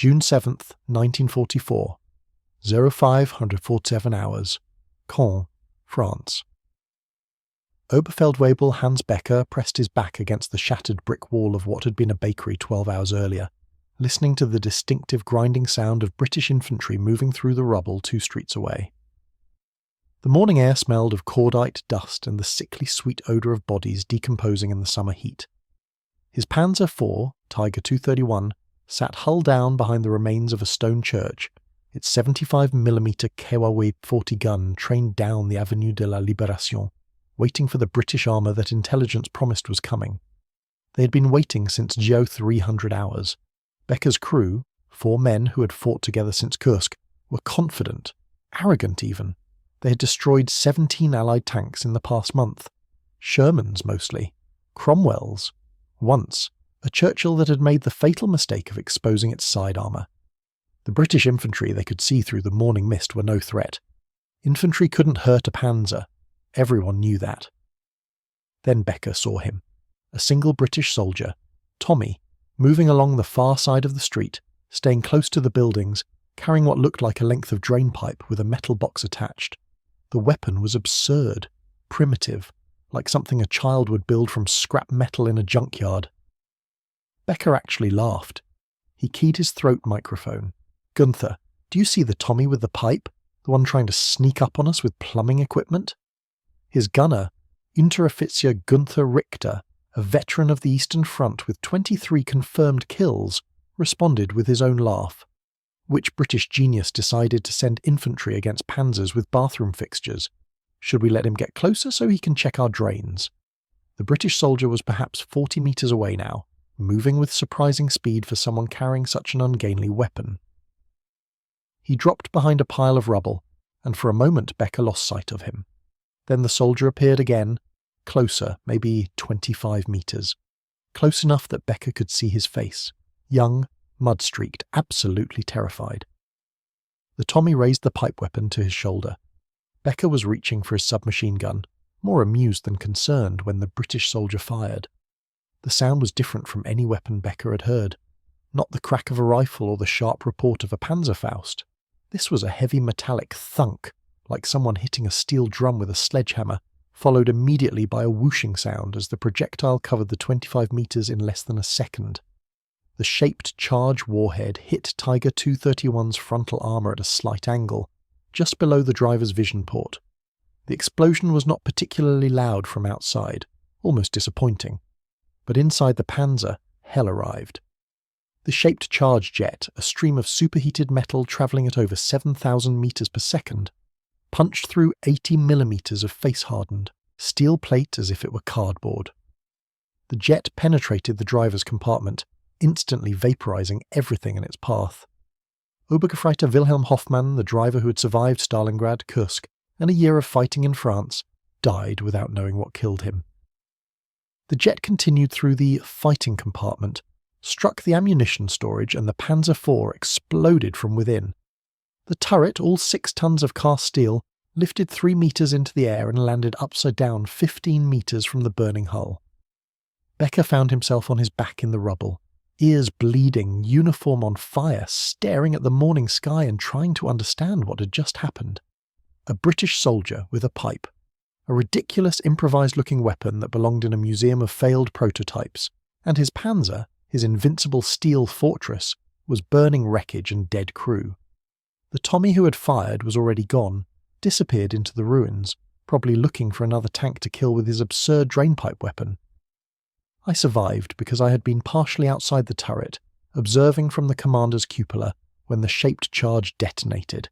June 7th, 1944, 0547 hours, Caen, France. Oberfeldwebel Hans Becker pressed his back against the shattered brick wall of what had been a bakery 12 hours earlier, listening to the distinctive grinding sound of British infantry moving through the rubble 2 streets away. The morning air smelled of cordite, dust, and the sickly sweet odour of bodies decomposing in the summer heat. His Panzer IV, Tiger 231, sat hull down behind the remains of a stone church, its 75mm Kewawe 40 gun trained down the Avenue de la Libération, waiting for the British armour that intelligence promised was coming. They had been waiting since Geo 300 hours. Becker's crew, 4 men who had fought together since Kursk, were confident, arrogant even. They had destroyed 17 Allied tanks in the past month. Shermans mostly. Cromwell's. Once, a Churchill that had made the fatal mistake of exposing its side armour. The British infantry they could see through the morning mist were no threat. Infantry couldn't hurt a panzer. Everyone knew that. Then Becker saw him. A single British soldier, Tommy, moving along the far side of the street, staying close to the buildings, carrying what looked like a length of drain pipe with a metal box attached. The weapon was absurd, primitive, like something a child would build from scrap metal in a junkyard. Becker actually laughed. He keyed his throat microphone. "Gunther, do you see the Tommy with the pipe? The one trying to sneak up on us with plumbing equipment?" His gunner, Unteroffizier Gunther Richter, a veteran of the Eastern Front with 23 confirmed kills, responded with his own laugh. Which British genius decided to send infantry against panzers with bathroom fixtures? Should we let him get closer so he can check our drains? The British soldier was perhaps 40 metres away now, moving with surprising speed for someone carrying such an ungainly weapon. He dropped behind a pile of rubble, and for a moment Becker lost sight of him. Then the soldier appeared again, closer, maybe 25 metres. Close enough that Becker could see his face, young, mud-streaked, absolutely terrified. The Tommy raised the pipe weapon to his shoulder. Becker was reaching for his submachine gun, more amused than concerned when the British soldier fired. The sound was different from any weapon Becker had heard. Not the crack of a rifle or the sharp report of a Panzerfaust. This was a heavy metallic thunk, like someone hitting a steel drum with a sledgehammer, followed immediately by a whooshing sound as the projectile covered the 25 metres in less than a second. The shaped charge warhead hit Tiger 231's frontal armour at a slight angle, just below the driver's vision port. The explosion was not particularly loud from outside, almost disappointing. But inside the Panzer, hell arrived. The shaped charge jet, a stream of superheated metal travelling at over 7,000 metres per second, punched through 80mm of face-hardened, steel plate as if it were cardboard. The jet penetrated the driver's compartment, instantly vaporising everything in its path. Obergefreiter Wilhelm Hoffmann, the driver who had survived Stalingrad, Kursk, and a year of fighting in France, died without knowing what killed him. The jet continued through the fighting compartment, struck the ammunition storage, and the Panzer IV exploded from within. The turret, all 6 tons of cast steel, lifted 3 metres into the air and landed upside down 15 metres from the burning hull. Becker found himself on his back in the rubble, ears bleeding, uniform on fire, staring at the morning sky and trying to understand what had just happened. A British soldier with a pipe. A ridiculous improvised-looking weapon that belonged in a museum of failed prototypes, and his Panzer, his invincible steel fortress, was burning wreckage and dead crew. The Tommy who had fired was already gone, disappeared into the ruins, probably looking for another tank to kill with his absurd drainpipe weapon. I survived because I had been partially outside the turret, observing from the commander's cupola when the shaped charge detonated.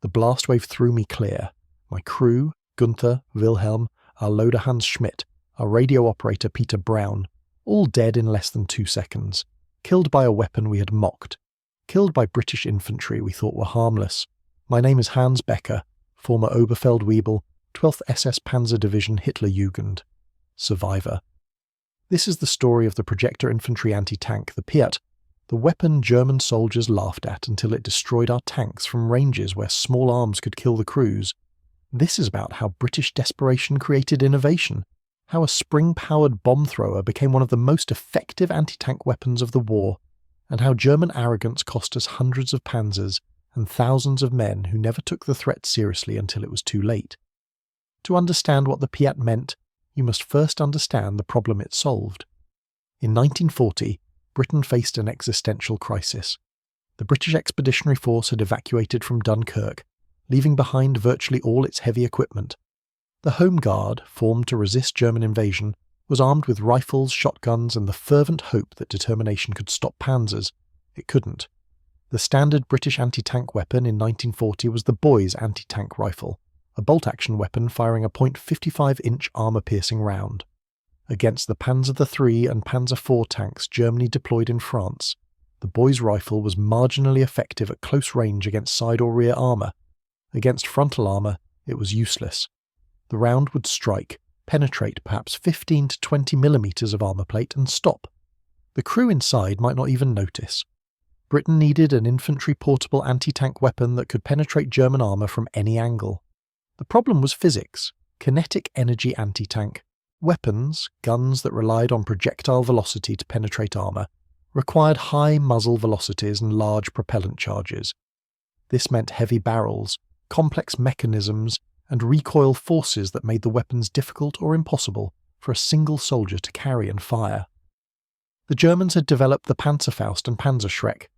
The blast wave threw me clear. My crew, Gunther, Wilhelm, our loader Hans Schmidt, our radio operator Peter Brown, all dead in less than 2 seconds, killed by a weapon we had mocked, killed by British infantry we thought were harmless. My name is Hans Becker, former Oberfeldwebel, 12th SS Panzer Division Hitlerjugend. Survivor. This is the story of the Projector infantry anti-tank, the PIAT, the weapon German soldiers laughed at until it destroyed our tanks from ranges where small arms could kill the crews. This is about how British desperation created innovation, how a spring-powered bomb thrower became one of the most effective anti-tank weapons of the war, and how German arrogance cost us hundreds of panzers and thousands of men who never took the threat seriously until it was too late. To understand what the PIAT meant, you must first understand the problem it solved. In 1940, Britain faced an existential crisis. The British Expeditionary Force had evacuated from Dunkirk, leaving behind virtually all its heavy equipment. The Home Guard, formed to resist German invasion, was armed with rifles, shotguns, and the fervent hope that determination could stop panzers. It couldn't. The standard British anti-tank weapon in 1940 was the Boy's anti-tank rifle, a bolt-action weapon firing a .55-inch armour-piercing round. Against the Panzer III and Panzer IV tanks Germany deployed in France, the Boy's rifle was marginally effective at close range against side or rear armour. Against frontal armour, it was useless. The round would strike, penetrate perhaps 15 to 20 millimetres of armour plate and stop. The crew inside might not even notice. Britain needed an infantry portable anti-tank weapon that could penetrate German armour from any angle. The problem was physics, kinetic energy anti-tank. Weapons, guns that relied on projectile velocity to penetrate armour, required high muzzle velocities and large propellant charges. This meant heavy barrels, complex mechanisms, and recoil forces that made the weapons difficult or impossible for a single soldier to carry and fire. The Germans had developed the Panzerfaust and Panzerschreck,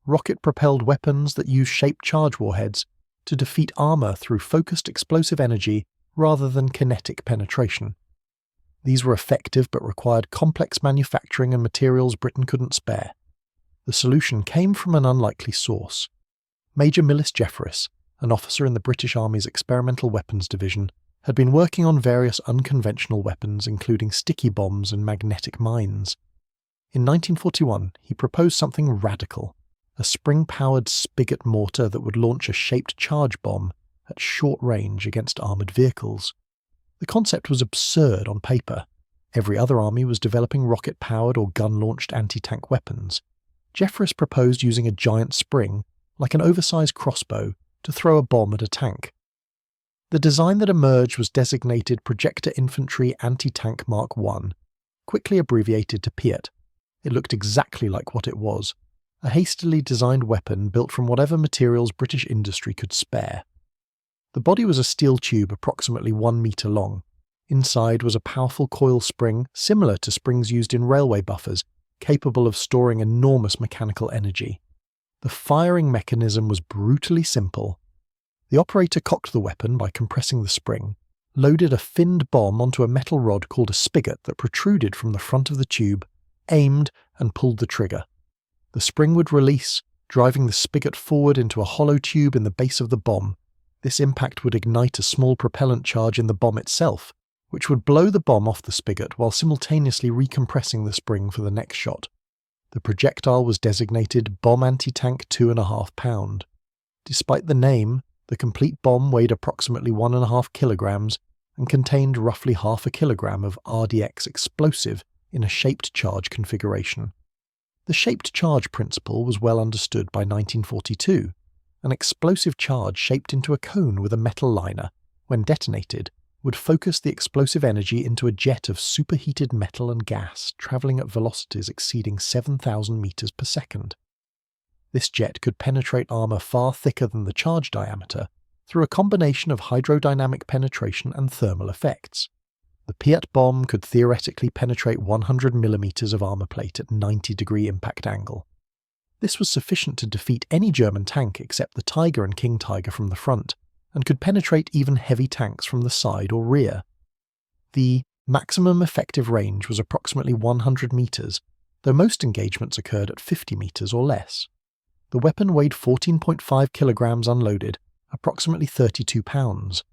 rocket-propelled weapons that used shaped charge warheads to defeat armour through focused explosive energy rather than kinetic penetration. These were effective but required complex manufacturing and materials Britain couldn't spare. The solution came from an unlikely source. Major Millis Jeffreys, an officer in the British Army's Experimental Weapons Division, had been working on various unconventional weapons including sticky bombs and magnetic mines. In 1941, he proposed something radical, a spring-powered spigot mortar that would launch a shaped charge bomb at short range against armoured vehicles. The concept was absurd on paper. Every other army was developing rocket-powered or gun-launched anti-tank weapons. Jeffreys proposed using a giant spring, like an oversized crossbow, to throw a bomb at a tank. The design that emerged was designated Projector Infantry Anti-Tank Mark I, quickly abbreviated to PIAT. It looked exactly like what it was, a hastily designed weapon built from whatever materials British industry could spare. The body was a steel tube approximately 1 metre long. Inside was a powerful coil spring similar to springs used in railway buffers, capable of storing enormous mechanical energy. The firing mechanism was brutally simple. The operator cocked the weapon by compressing the spring, loaded a finned bomb onto a metal rod called a spigot that protruded from the front of the tube, aimed, and pulled the trigger. The spring would release, driving the spigot forward into a hollow tube in the base of the bomb. This impact would ignite a small propellant charge in the bomb itself, which would blow the bomb off the spigot while simultaneously recompressing the spring for the next shot. The projectile was designated Bomb Anti-Tank 2.5 pound. Despite the name, the complete bomb weighed approximately 1.5 kilograms and contained roughly half a kilogram of RDX explosive in a shaped charge configuration. The shaped charge principle was well understood by 1942. An explosive charge shaped into a cone with a metal liner, when detonated, would focus the explosive energy into a jet of superheated metal and gas travelling at velocities exceeding 7,000 meters per second. This jet could penetrate armour far thicker than the charge diameter through a combination of hydrodynamic penetration and thermal effects. The PIAT bomb could theoretically penetrate 100 millimeters of armour plate at 90-degree impact angle. This was sufficient to defeat any German tank except the Tiger and King Tiger from the front, and could penetrate even heavy tanks from the side or rear. The maximum effective range was approximately 100 metres, though most engagements occurred at 50 metres or less. The weapon weighed 14.5 kilograms unloaded, approximately 32 pounds.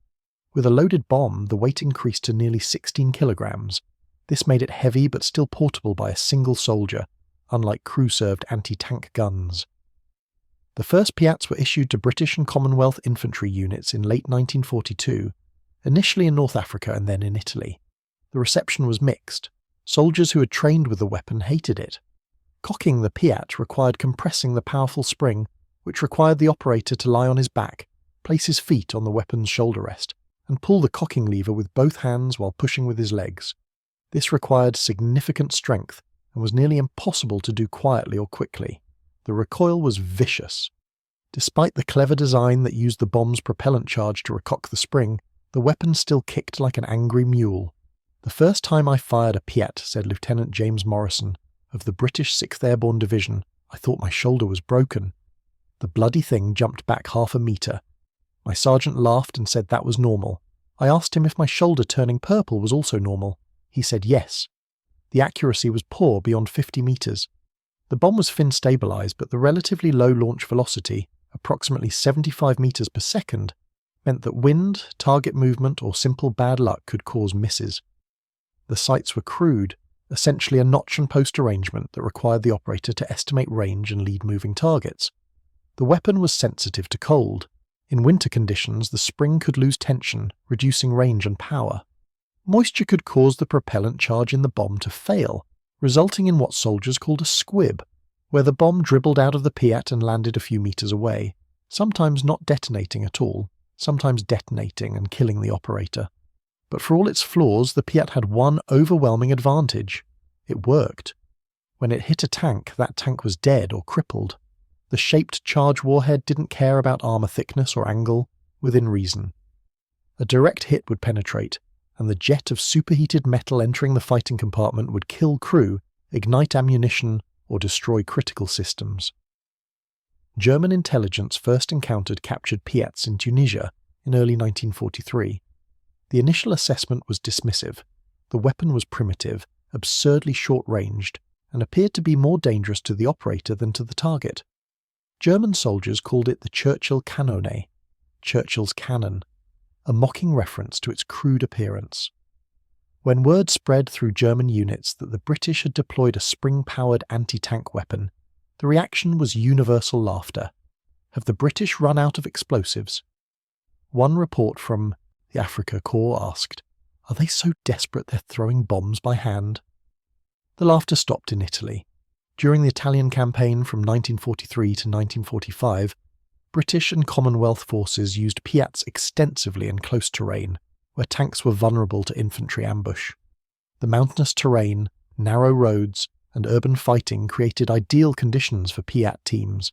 With a loaded bomb, the weight increased to nearly 16 kilograms. This made it heavy but still portable by a single soldier, unlike crew-served anti-tank guns. The first PIATs were issued to British and Commonwealth infantry units in late 1942, initially in North Africa and then in Italy. The reception was mixed. Soldiers who had trained with the weapon hated it. Cocking the PIAT required compressing the powerful spring, which required the operator to lie on his back, place his feet on the weapon's shoulder rest, and pull the cocking lever with both hands while pushing with his legs. This required significant strength and was nearly impossible to do quietly or quickly. The recoil was vicious. Despite the clever design that used the bomb's propellant charge to recock the spring, the weapon still kicked like an angry mule. "The first time I fired a PIAT," said Lieutenant James Morrison, of the British 6th Airborne Division, "I thought my shoulder was broken. The bloody thing jumped back half a metre. My sergeant laughed and said that was normal. I asked him if my shoulder turning purple was also normal. He said yes. The accuracy was poor beyond 50 metres. The bomb was fin stabilised, but the relatively low launch velocity, approximately 75 metres per second, meant that wind, target movement, or simple bad luck could cause misses. The sights were crude, essentially a notch and post arrangement that required the operator to estimate range and lead moving targets. The weapon was sensitive to cold. In winter conditions, the spring could lose tension, reducing range and power. Moisture could cause the propellant charge in the bomb to fail, resulting in what soldiers called a squib, where the bomb dribbled out of the PIAT and landed a few metres away, sometimes not detonating at all, sometimes detonating and killing the operator. But for all its flaws, the PIAT had one overwhelming advantage. It worked. When it hit a tank, that tank was dead or crippled. The shaped charge warhead didn't care about armour thickness or angle, within reason. A direct hit would penetrate, and the jet of superheated metal entering the fighting compartment would kill crew, ignite ammunition, or destroy critical systems. German intelligence first encountered captured PIATs in Tunisia in early 1943. The initial assessment was dismissive. The weapon was primitive, absurdly short-ranged, and appeared to be more dangerous to the operator than to the target. German soldiers called it the Churchill Kanone, Churchill's cannon, a mocking reference to its crude appearance. When word spread through German units that the British had deployed a spring-powered anti-tank weapon, the reaction was universal laughter. Have the British run out of explosives? One report from the Africa Corps asked, "Are they so desperate they're throwing bombs by hand?" The laughter stopped in Italy. During the Italian campaign from 1943 to 1945, British and Commonwealth forces used PIATs extensively in close terrain, where tanks were vulnerable to infantry ambush. The mountainous terrain, narrow roads, and urban fighting created ideal conditions for PIAT teams.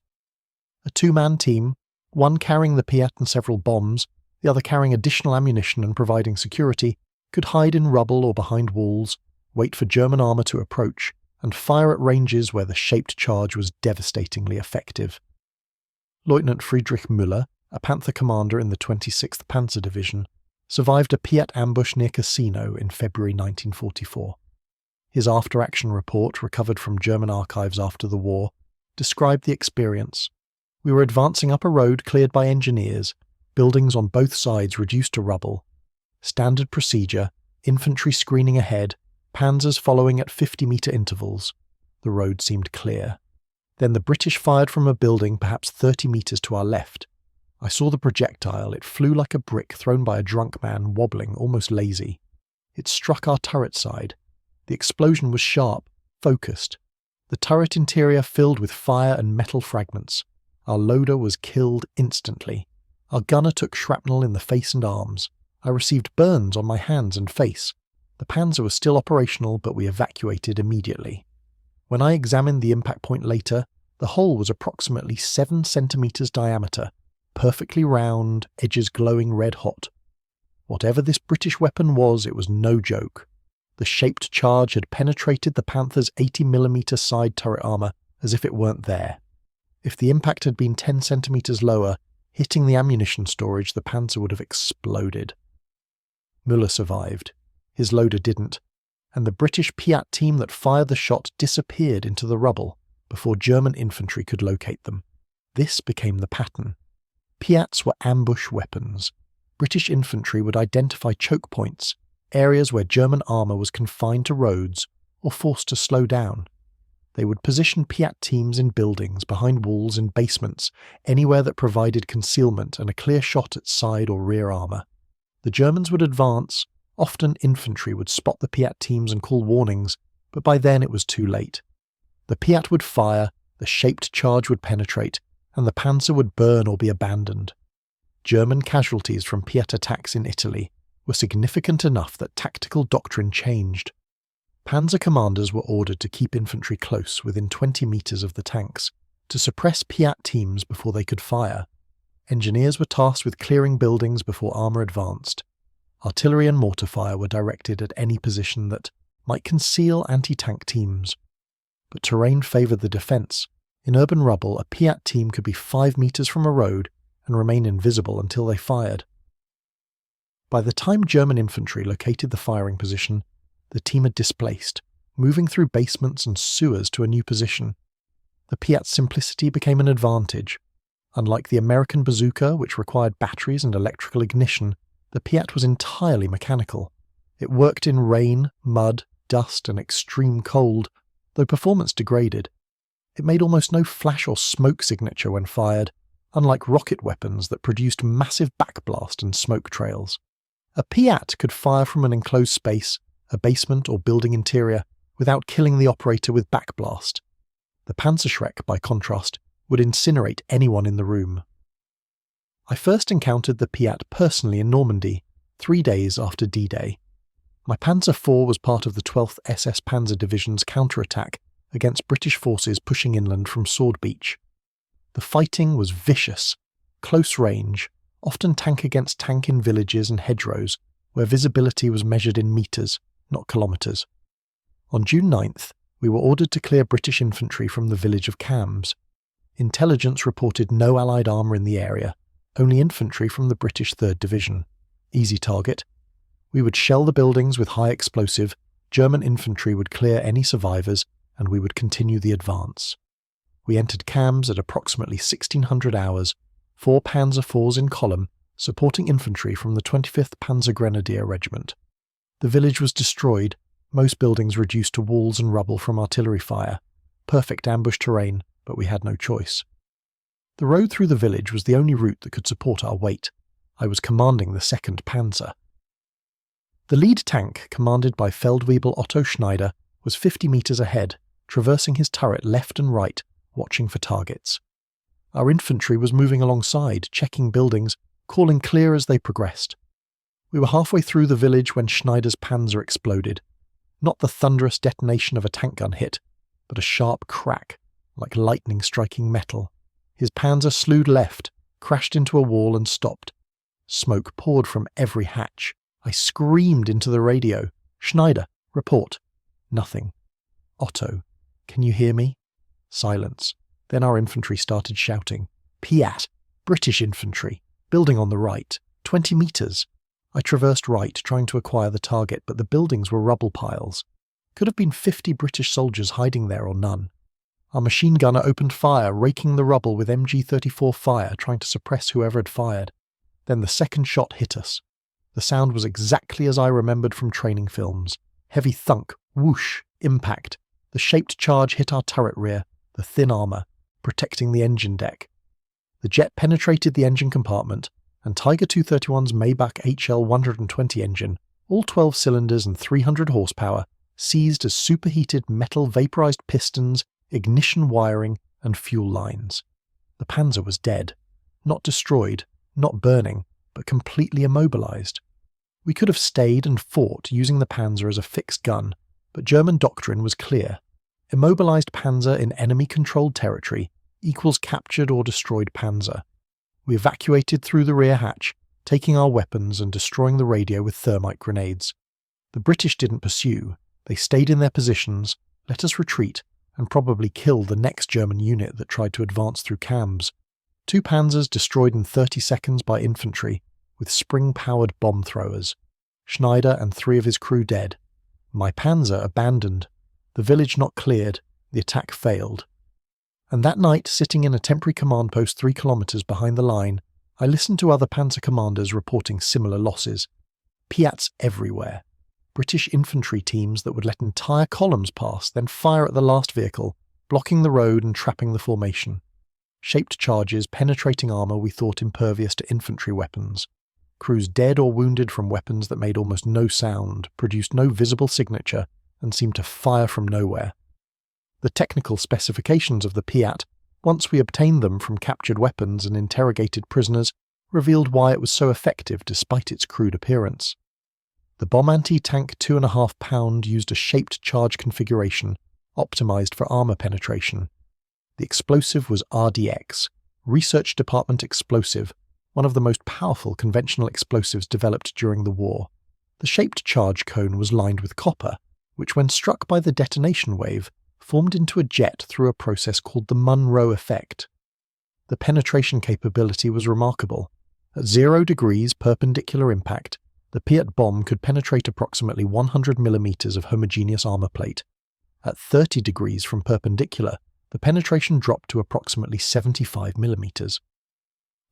A two-man team, one carrying the PIAT and several bombs, the other carrying additional ammunition and providing security, could hide in rubble or behind walls, wait for German armour to approach, and fire at ranges where the shaped charge was devastatingly effective. Lieutenant Friedrich Müller, a Panther commander in the 26th Panzer Division, survived a PIAT ambush near Cassino in February 1944. His after-action report, recovered from German archives after the war, described the experience. "We were advancing up a road cleared by engineers, buildings on both sides reduced to rubble. Standard procedure, infantry screening ahead, panzers following at 50-metre intervals. The road seemed clear. Then the British fired from a building perhaps 30 metres to our left. I saw the projectile. It flew like a brick thrown by a drunk man, wobbling, almost lazy. It struck our turret side. The explosion was sharp, focused. The turret interior filled with fire and metal fragments. Our loader was killed instantly. Our gunner took shrapnel in the face and arms. I received burns on my hands and face. The Panzer was still operational, but we evacuated immediately. When I examined the impact point later, the hole was approximately 7 centimetres diameter, perfectly round, edges glowing red-hot. Whatever this British weapon was, it was no joke. The shaped charge had penetrated the Panther's 80mm side turret armour as if it weren't there. If the impact had been 10 centimetres lower, hitting the ammunition storage, the Panzer would have exploded. Müller survived. His loader didn't, and the British PIAT team that fired the shot disappeared into the rubble before German infantry could locate them. This became the pattern. PIATs were ambush weapons. British infantry would identify choke points, areas where German armour was confined to roads or forced to slow down. They would position PIAT teams in buildings, behind walls, in basements, anywhere that provided concealment and a clear shot at side or rear armour. The Germans would advance. Often infantry would spot the PIAT teams and call warnings, but by then it was too late. The PIAT would fire, the shaped charge would penetrate, and the Panzer would burn or be abandoned. German casualties from PIAT attacks in Italy were significant enough that tactical doctrine changed. Panzer commanders were ordered to keep infantry close, within 20 metres of the tanks, to suppress PIAT teams before they could fire. Engineers were tasked with clearing buildings before armour advanced. Artillery and mortar fire were directed at any position that might conceal anti-tank teams. But terrain favoured the defence. In urban rubble, a PIAT team could be 5 metres from a road and remain invisible until they fired. By the time German infantry located the firing position, the team had displaced, moving through basements and sewers to a new position. The PIAT's simplicity became an advantage. Unlike the American bazooka, which required batteries and electrical ignition, the PIAT was entirely mechanical. It worked in rain, mud, dust, and extreme cold, though performance degraded. It made almost no flash or smoke signature when fired, unlike rocket weapons that produced massive backblast and smoke trails. A PIAT could fire from an enclosed space, a basement or building interior, without killing the operator with backblast. The Panzerschreck, by contrast, would incinerate anyone in the room. I first encountered the PIAT personally in Normandy, 3 days after D-Day. My Panzer IV was part of the 12th SS Panzer Division's counterattack against British forces pushing inland from Sword Beach. The fighting was vicious, close range, often tank against tank in villages and hedgerows, where visibility was measured in metres, not kilometres. On June 9th, we were ordered to clear British infantry from the village of Cambs. Intelligence reported no Allied armour in the area, only infantry from the British 3rd Division. Easy target. We would shell the buildings with high explosive, German infantry would clear any survivors, and we would continue the advance. We entered Cambs at approximately 1600 hours, 4 Panzer IVs in column, supporting infantry from the 25th Panzer Grenadier Regiment. The village was destroyed, most buildings reduced to walls and rubble from artillery fire. Perfect ambush terrain, but we had no choice. The road through the village was the only route that could support our weight. I was commanding the 2nd Panzer. The lead tank, commanded by Feldwebel Otto Schneider, was 50 metres ahead, traversing his turret left and right, watching for targets. Our infantry was moving alongside, checking buildings, calling clear as they progressed. We were halfway through the village when Schneider's Panzer exploded. Not the thunderous detonation of a tank gun hit, but a sharp crack, like lightning striking metal. His Panzer slewed left, crashed into a wall and stopped. Smoke poured from every hatch. I screamed into the radio. "Schneider, report." Nothing. "Otto, can you hear me?" Silence. Then our infantry started shouting. "PIAT! British infantry! Building on the right! 20 metres!" I traversed right, trying to acquire the target, but the buildings were rubble piles. Could have been 50 British soldiers hiding there or none. Our machine gunner opened fire, raking the rubble with MG34 fire, trying to suppress whoever had fired. Then the second shot hit us. The sound was exactly as I remembered from training films. Heavy thunk, whoosh, impact. The shaped charge hit our turret rear, the thin armour, protecting the engine deck. The jet penetrated the engine compartment, and Tiger 231's Maybach HL 120 engine, all 12 cylinders and 300 horsepower, seized as superheated metal vaporized pistons, ignition wiring, and fuel lines. The Panzer was dead. Not destroyed, not burning, but completely immobilized. We could have stayed and fought using the Panzer as a fixed gun, but German doctrine was clear. Immobilized Panzer in enemy-controlled territory equals captured or destroyed Panzer. We evacuated through the rear hatch, taking our weapons and destroying the radio with thermite grenades. The British didn't pursue. They stayed in their positions, let us retreat, and probably kill the next German unit that tried to advance through Cambs. 2 Panzers destroyed in 30 seconds by infantry, with spring-powered bomb throwers. Schneider and 3 of his crew dead. My Panzer abandoned. The village not cleared. The attack failed. And that night, sitting in a temporary command post 3 kilometres behind the line, I listened to other Panzer commanders reporting similar losses. PIATs everywhere. British infantry teams that would let entire columns pass, then fire at the last vehicle, blocking the road and trapping the formation. Shaped charges penetrating armour we thought impervious to infantry weapons. Crews dead or wounded from weapons that made almost no sound, produced no visible signature, and seemed to fire from nowhere. The technical specifications of the PIAT, once we obtained them from captured weapons and interrogated prisoners, revealed why it was so effective despite its crude appearance. The bomb anti-tank 2.5 pound used a shaped charge configuration, optimized for armour penetration. The explosive was RDX, Research Department Explosive, one of the most powerful conventional explosives developed during the war. The shaped charge cone was lined with copper, which when struck by the detonation wave, formed into a jet through a process called the Munro effect. The penetration capability was remarkable. At 0 degrees perpendicular impact, the PIAT bomb could penetrate approximately 100 mm of homogeneous armor plate. At 30 degrees from perpendicular, the penetration dropped to approximately 75 mm.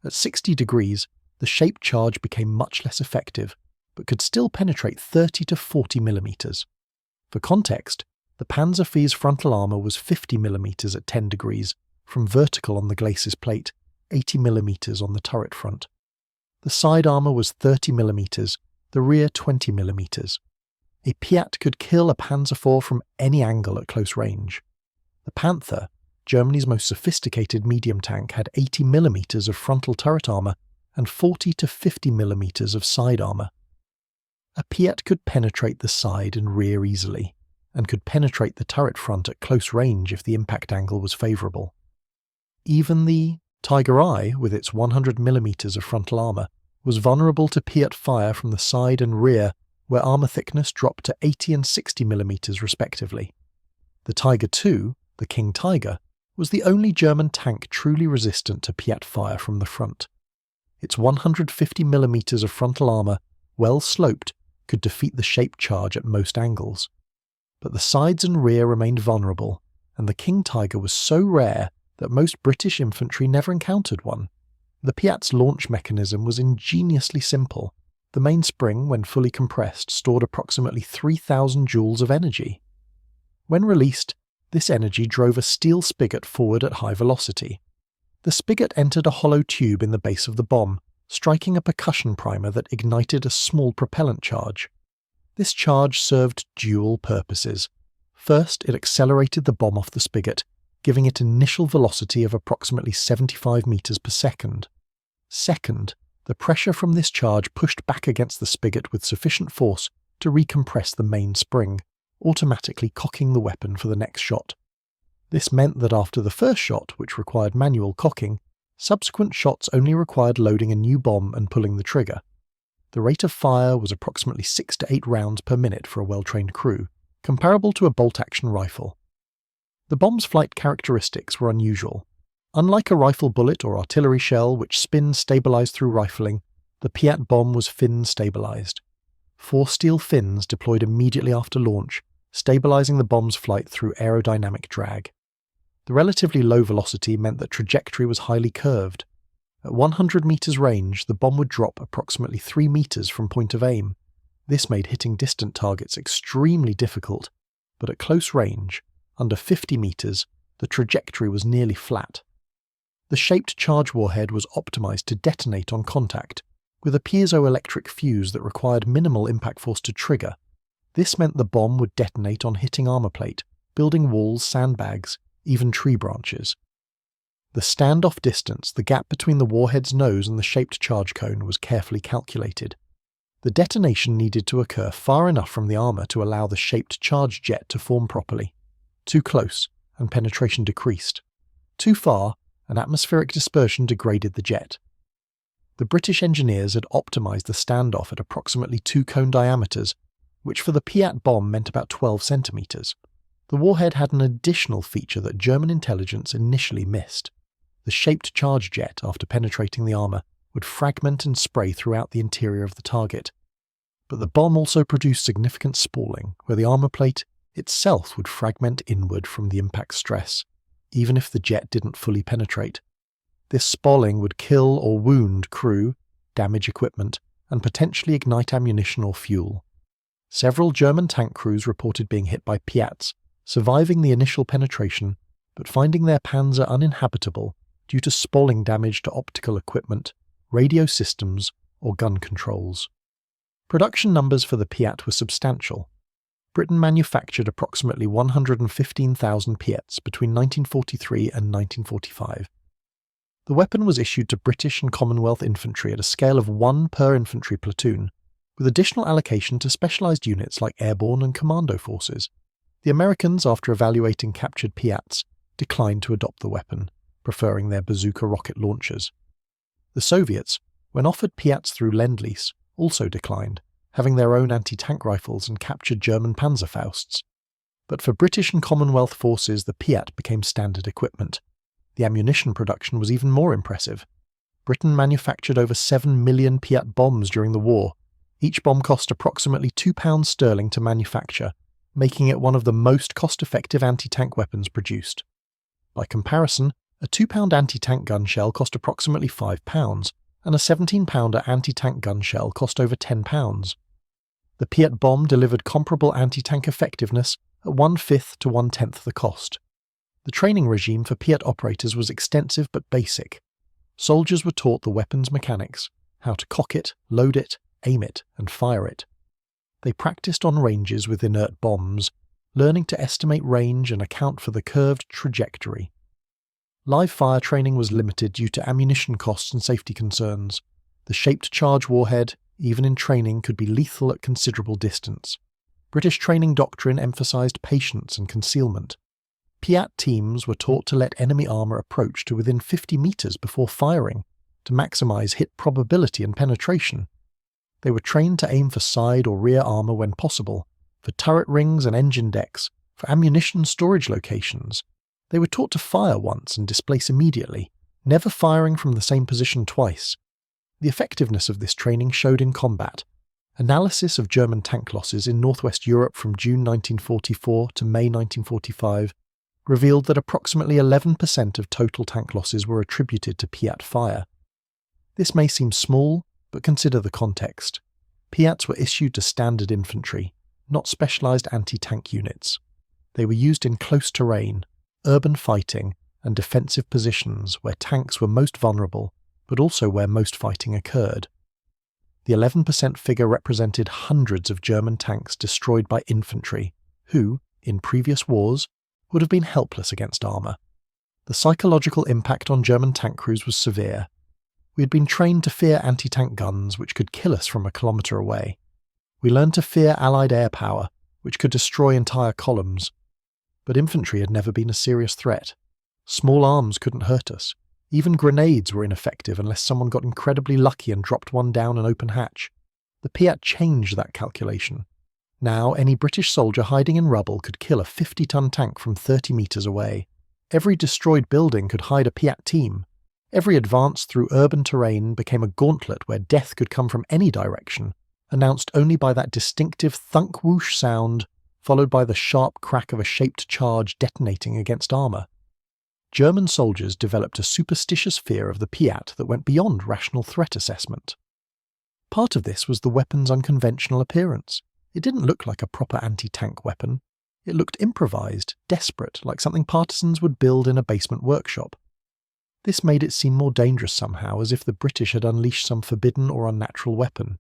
At 60 degrees, the shaped charge became much less effective, but could still penetrate 30 to 40 mm. For context, the Panzerfaust's frontal armor was 50 mm at 10 degrees, from vertical on the glacis plate, 80 mm on the turret front. The side armor was 30 mm, the rear 20 mm. A PIAT could kill a Panzerfaust from any angle at close range. The Panther, Germany's most sophisticated medium tank, had 80 mm of frontal turret armor and 40 to 50 mm of side armor. A PIAT could penetrate the side and rear easily, and could penetrate the turret front at close range if the impact angle was favourable. Even the Tiger I, with its 100 mm of frontal armour, was vulnerable to PIAT fire from the side and rear, where armour thickness dropped to 80 and 60 mm respectively. The Tiger II, the King Tiger, was the only German tank truly resistant to PIAT fire from the front. Its 150 mm of frontal armour, well sloped, could defeat the shaped charge at most angles. But the sides and rear remained vulnerable, and the King Tiger was so rare that most British infantry never encountered one. The PIAT's launch mechanism was ingeniously simple. The main spring, when fully compressed, stored approximately 3,000 joules of energy. When released, this energy drove a steel spigot forward at high velocity. The spigot entered a hollow tube in the base of the bomb, striking a percussion primer that ignited a small propellant charge. This charge served dual purposes. First, it accelerated the bomb off the spigot, giving it initial velocity of approximately 75 meters per second. Second, the pressure from this charge pushed back against the spigot with sufficient force to recompress the main spring, automatically cocking the weapon for the next shot. This meant that after the first shot, which required manual cocking, subsequent shots only required loading a new bomb and pulling the trigger. The rate of fire was approximately 6 to 8 rounds per minute for a well-trained crew, comparable to a bolt-action rifle. The bomb's flight characteristics were unusual. Unlike a rifle bullet or artillery shell, which spin-stabilized through rifling, the PIAT bomb was fin-stabilized. 4 steel fins deployed immediately after launch, stabilizing the bomb's flight through aerodynamic drag. The relatively low velocity meant that trajectory was highly curved. At 100 meters range, the bomb would drop approximately 3 meters from point of aim. This made hitting distant targets extremely difficult, but at close range, under 50 meters, the trajectory was nearly flat. The shaped charge warhead was optimized to detonate on contact, with a piezoelectric fuse that required minimal impact force to trigger. This meant the bomb would detonate on hitting armor plate, building walls, sandbags, even tree branches. The standoff distance, the gap between the warhead's nose and the shaped charge cone, was carefully calculated. The detonation needed to occur far enough from the armor to allow the shaped charge jet to form properly. Too close, and penetration decreased. Too far, and atmospheric dispersion degraded the jet. The British engineers had optimized the standoff at approximately 2 cone diameters, which for the PIAT bomb meant about 12 centimeters. The warhead had an additional feature that German intelligence initially missed. The shaped charge jet, after penetrating the armor, would fragment and spray throughout the interior of the target. But the bomb also produced significant spalling, where the armor plate itself would fragment inward from the impact stress, even if the jet didn't fully penetrate. This spalling would kill or wound crew, damage equipment, and potentially ignite ammunition or fuel. Several German tank crews reported being hit by PIATs, surviving the initial penetration, but finding their panzer uninhabitable due to spalling damage to optical equipment, radio systems, or gun controls. Production numbers for the PIAT were substantial. Britain manufactured approximately 115,000 PIATs between 1943 and 1945. The weapon was issued to British and Commonwealth infantry at a scale of 1 per infantry platoon, with additional allocation to specialised units like airborne and commando forces. The Americans, after evaluating captured PIATs, declined to adopt the weapon, preferring their bazooka rocket launchers. The Soviets, when offered PIATs through Lend-Lease, also declined, having their own anti-tank rifles and captured German Panzerfausts. But for British and Commonwealth forces, the PIAT became standard equipment. The ammunition production was even more impressive. Britain manufactured over 7 million PIAT bombs during the war. Each bomb cost approximately £2 to manufacture, making it one of the most cost-effective anti-tank weapons produced. By comparison, a £2 anti-tank gun shell cost approximately £5, and a 17-pounder anti-tank gun shell cost over £10. The PIAT bomb delivered comparable anti-tank effectiveness at 1/5 to 1/10 the cost. The training regime for PIAT operators was extensive but basic. Soldiers were taught the weapon's mechanics, how to cock it, load it, aim it, and fire it. They practiced on ranges with inert bombs, learning to estimate range and account for the curved trajectory. Live fire training was limited due to ammunition costs and safety concerns. The shaped charge warhead, even in training, could be lethal at considerable distance. British training doctrine emphasised patience and concealment. PIAT teams were taught to let enemy armour approach to within 50 metres before firing, to maximise hit probability and penetration. They were trained to aim for side or rear armour when possible, for turret rings and engine decks, for ammunition storage locations. They were taught to fire once and displace immediately, never firing from the same position twice. The effectiveness of this training showed in combat. Analysis of German tank losses in northwest Europe from June 1944 to May 1945 revealed that approximately 11% of total tank losses were attributed to PIAT fire. This may seem small, but consider the context. PIATs were issued to standard infantry, not specialised anti-tank units. They were used in close terrain, urban fighting, and defensive positions where tanks were most vulnerable, but also where most fighting occurred. The 11% figure represented hundreds of German tanks destroyed by infantry, who, in previous wars, would have been helpless against armour. The psychological impact on German tank crews was severe. We had been trained to fear anti-tank guns which could kill us from a kilometre away. We learned to fear Allied air power, which could destroy entire columns. But infantry had never been a serious threat. Small arms couldn't hurt us. Even grenades were ineffective unless someone got incredibly lucky and dropped one down an open hatch. The PIAT changed that calculation. Now, any British soldier hiding in rubble could kill a 50-ton tank from 30 metres away. Every destroyed building could hide a PIAT team. Every advance through urban terrain became a gauntlet where death could come from any direction, announced only by that distinctive thunk-whoosh sound, followed by the sharp crack of a shaped charge detonating against armour. German soldiers developed a superstitious fear of the PIAT that went beyond rational threat assessment. Part of this was the weapon's unconventional appearance. It didn't look like a proper anti-tank weapon. It looked improvised, desperate, like something partisans would build in a basement workshop. This made it seem more dangerous somehow, as if the British had unleashed some forbidden or unnatural weapon.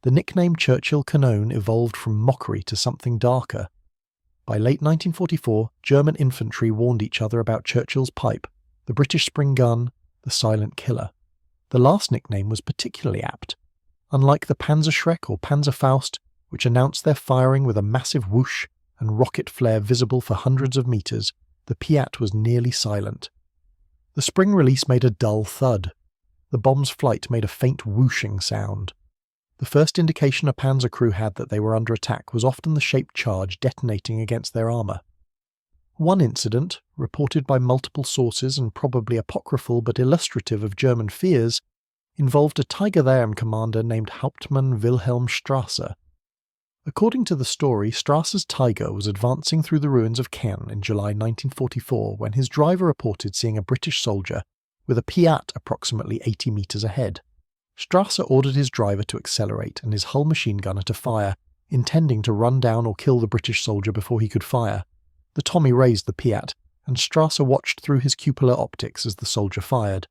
The nickname Churchill Canon evolved from mockery to something darker. By late 1944, German infantry warned each other about Churchill's pipe, the British spring gun, the silent killer. The last nickname was particularly apt. Unlike the Panzerschreck or Panzerfaust, which announced their firing with a massive whoosh and rocket flare visible for hundreds of metres, the PIAT was nearly silent. The spring release made a dull thud. The bomb's flight made a faint whooshing sound. The first indication a panzer crew had that they were under attack was often the shaped charge detonating against their armour. One incident, reported by multiple sources and probably apocryphal but illustrative of German fears, involved a Tiger There commander named Hauptmann Wilhelm Strasser. According to the story, Strasser's Tiger was advancing through the ruins of Caen in July 1944 when his driver reported seeing a British soldier with a PIAT approximately 80 metres ahead. Strasser ordered his driver to accelerate and his hull machine gunner to fire, intending to run down or kill the British soldier before he could fire. The Tommy raised the PIAT, and Strasser watched through his cupola optics as the soldier fired.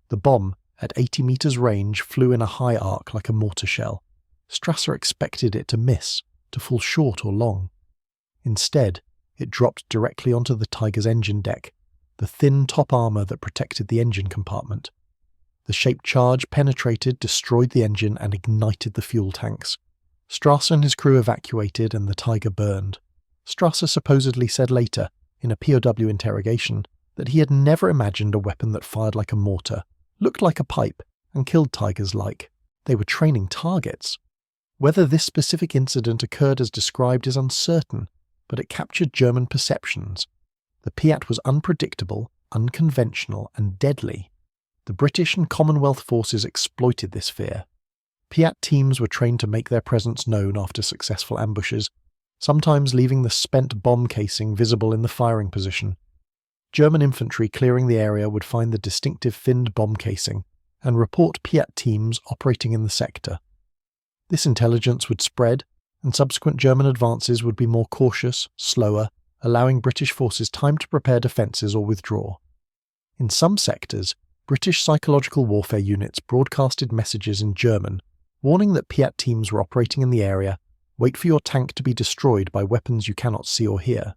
The bomb, at 80 metres range, flew in a high arc like a mortar shell. Strasser expected it to miss, to fall short or long. Instead, it dropped directly onto the Tiger's engine deck, the thin top armour that protected the engine compartment. The shaped charge penetrated, destroyed the engine, and ignited the fuel tanks. Strasser and his crew evacuated, and the Tiger burned. Strasser supposedly said later, in a POW interrogation that he had never imagined a weapon that fired like a mortar, looked like a pipe, and killed tigers like. They were training targets. Whether this specific incident occurred as described is uncertain, but it captured German perceptions. The PIAT was unpredictable, unconventional, and deadly. The British and Commonwealth forces exploited this fear. PIAT teams were trained to make their presence known after successful ambushes, sometimes leaving the spent bomb casing visible in the firing position. German infantry clearing the area would find the distinctive finned bomb casing and report PIAT teams operating in the sector. This intelligence would spread, and subsequent German advances would be more cautious, slower, allowing British forces time to prepare defences or withdraw. In some sectors, British psychological warfare units broadcasted messages in German, warning that PIAT teams were operating in the area. Wait for your tank to be destroyed by weapons you cannot see or hear.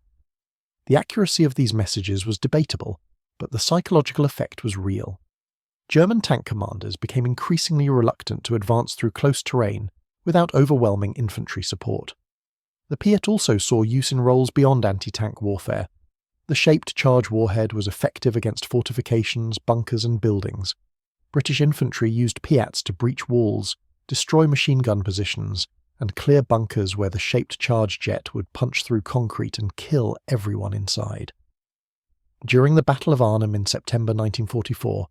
The accuracy of these messages was debatable, but the psychological effect was real. German tank commanders became increasingly reluctant to advance through close terrain without overwhelming infantry support. The PIAT also saw use in roles beyond anti-tank warfare. The shaped charge warhead was effective against fortifications, bunkers, and buildings. British infantry used PIATs to breach walls, destroy machine gun positions, and clear bunkers where the shaped charge jet would punch through concrete and kill everyone inside. During the Battle of Arnhem in September 1944,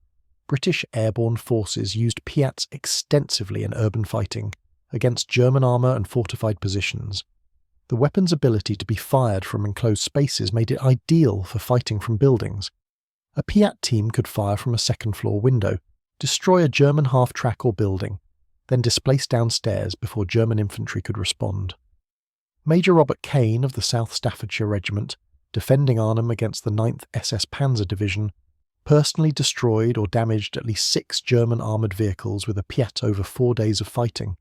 British airborne forces used PIATs extensively in urban fighting against German armour and fortified positions. The weapon's ability to be fired from enclosed spaces made it ideal for fighting from buildings. A PIAT team could fire from a second-floor window, destroy a German half-track or building, then displace downstairs before German infantry could respond. Major Robert Kane of the South Staffordshire Regiment, defending Arnhem against the 9th SS Panzer Division, personally destroyed or damaged at least 6 German armoured vehicles with a PIAT over 4 days of fighting.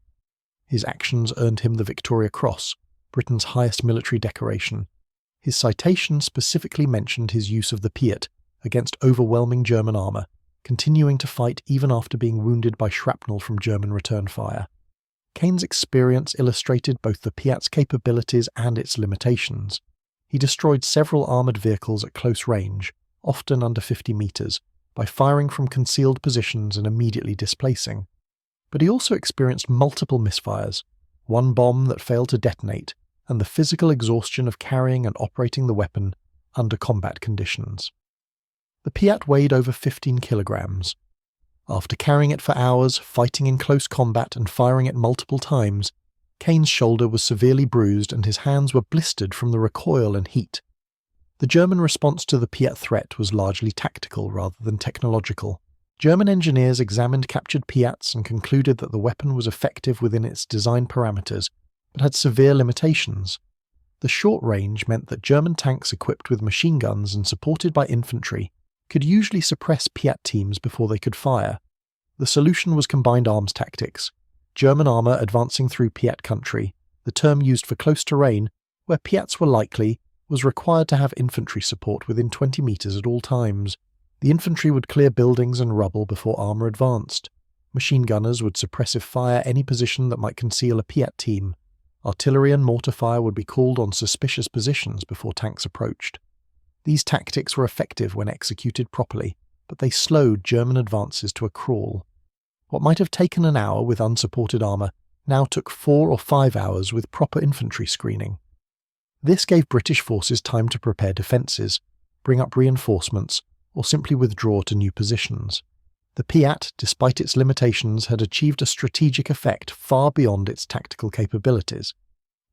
His actions earned him the Victoria Cross, Britain's highest military decoration. His citation specifically mentioned his use of the PIAT against overwhelming German armour, continuing to fight even after being wounded by shrapnel from German return fire. Kane's experience illustrated both the PIAT's capabilities and its limitations. He destroyed several armoured vehicles at close range, often under 50 metres, by firing from concealed positions and immediately displacing. But he also experienced multiple misfires, one bomb that failed to detonate, and the physical exhaustion of carrying and operating the weapon under combat conditions. The PIAT weighed over 15 kilograms. After carrying it for hours, fighting in close combat and firing it multiple times, Kane's shoulder was severely bruised and his hands were blistered from the recoil and heat. The German response to the PIAT threat was largely tactical rather than technological. German engineers examined captured PIATs and concluded that the weapon was effective within its design parameters, but had severe limitations. The short range meant that German tanks equipped with machine guns and supported by infantry could usually suppress PIAT teams before they could fire. The solution was combined arms tactics. German armour advancing through PIAT country, the term used for close terrain, where PIATs were likely, was required to have infantry support within 20 metres at all times. The infantry would clear buildings and rubble before armour advanced. Machine gunners would suppressive fire any position that might conceal a PIAT team. Artillery and mortar fire would be called on suspicious positions before tanks approached. These tactics were effective when executed properly, but they slowed German advances to a crawl. What might have taken an hour with unsupported armour now took 4 or 5 hours with proper infantry screening. This gave British forces time to prepare defences, bring up reinforcements, or simply withdraw to new positions. The PIAT, despite its limitations, had achieved a strategic effect far beyond its tactical capabilities.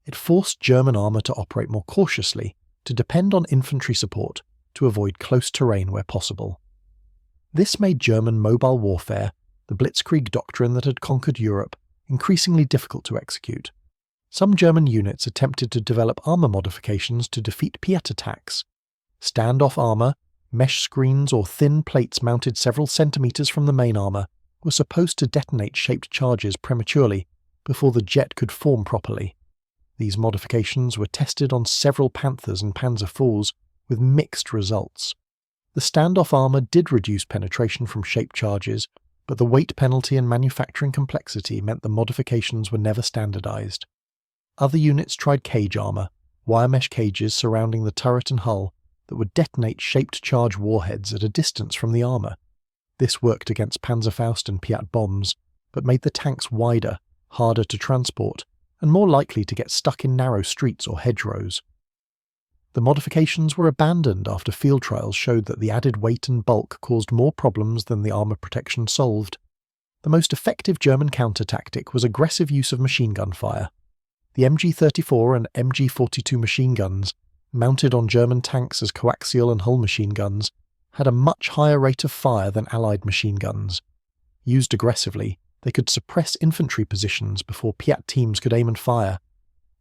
It forced German armour to operate more cautiously, to depend on infantry support, to avoid close terrain where possible. This made German mobile warfare, the blitzkrieg doctrine that had conquered Europe, increasingly difficult to execute. Some German units attempted to develop armour modifications to defeat PIAT attacks. Standoff armour, mesh screens or thin plates mounted several centimetres from the main armour were supposed to detonate shaped charges prematurely before the jet could form properly. These modifications were tested on several Panthers and Panzerfausts with mixed results. The standoff armour did reduce penetration from shaped charges, but the weight penalty and manufacturing complexity meant the modifications were never standardised. Other units tried cage armour, wire mesh cages surrounding the turret and hull that would detonate shaped charge warheads at a distance from the armour. This worked against Panzerfaust and PIAT bombs, but made the tanks wider, harder to transport, and more likely to get stuck in narrow streets or hedgerows. The modifications were abandoned after field trials showed that the added weight and bulk caused more problems than the armour protection solved. The most effective German counter-tactic was aggressive use of machine gun fire. The MG-34 and MG-42 machine guns, mounted on German tanks as coaxial and hull machine guns, had a much higher rate of fire than Allied machine guns. Used aggressively, they could suppress infantry positions before PIAT teams could aim and fire.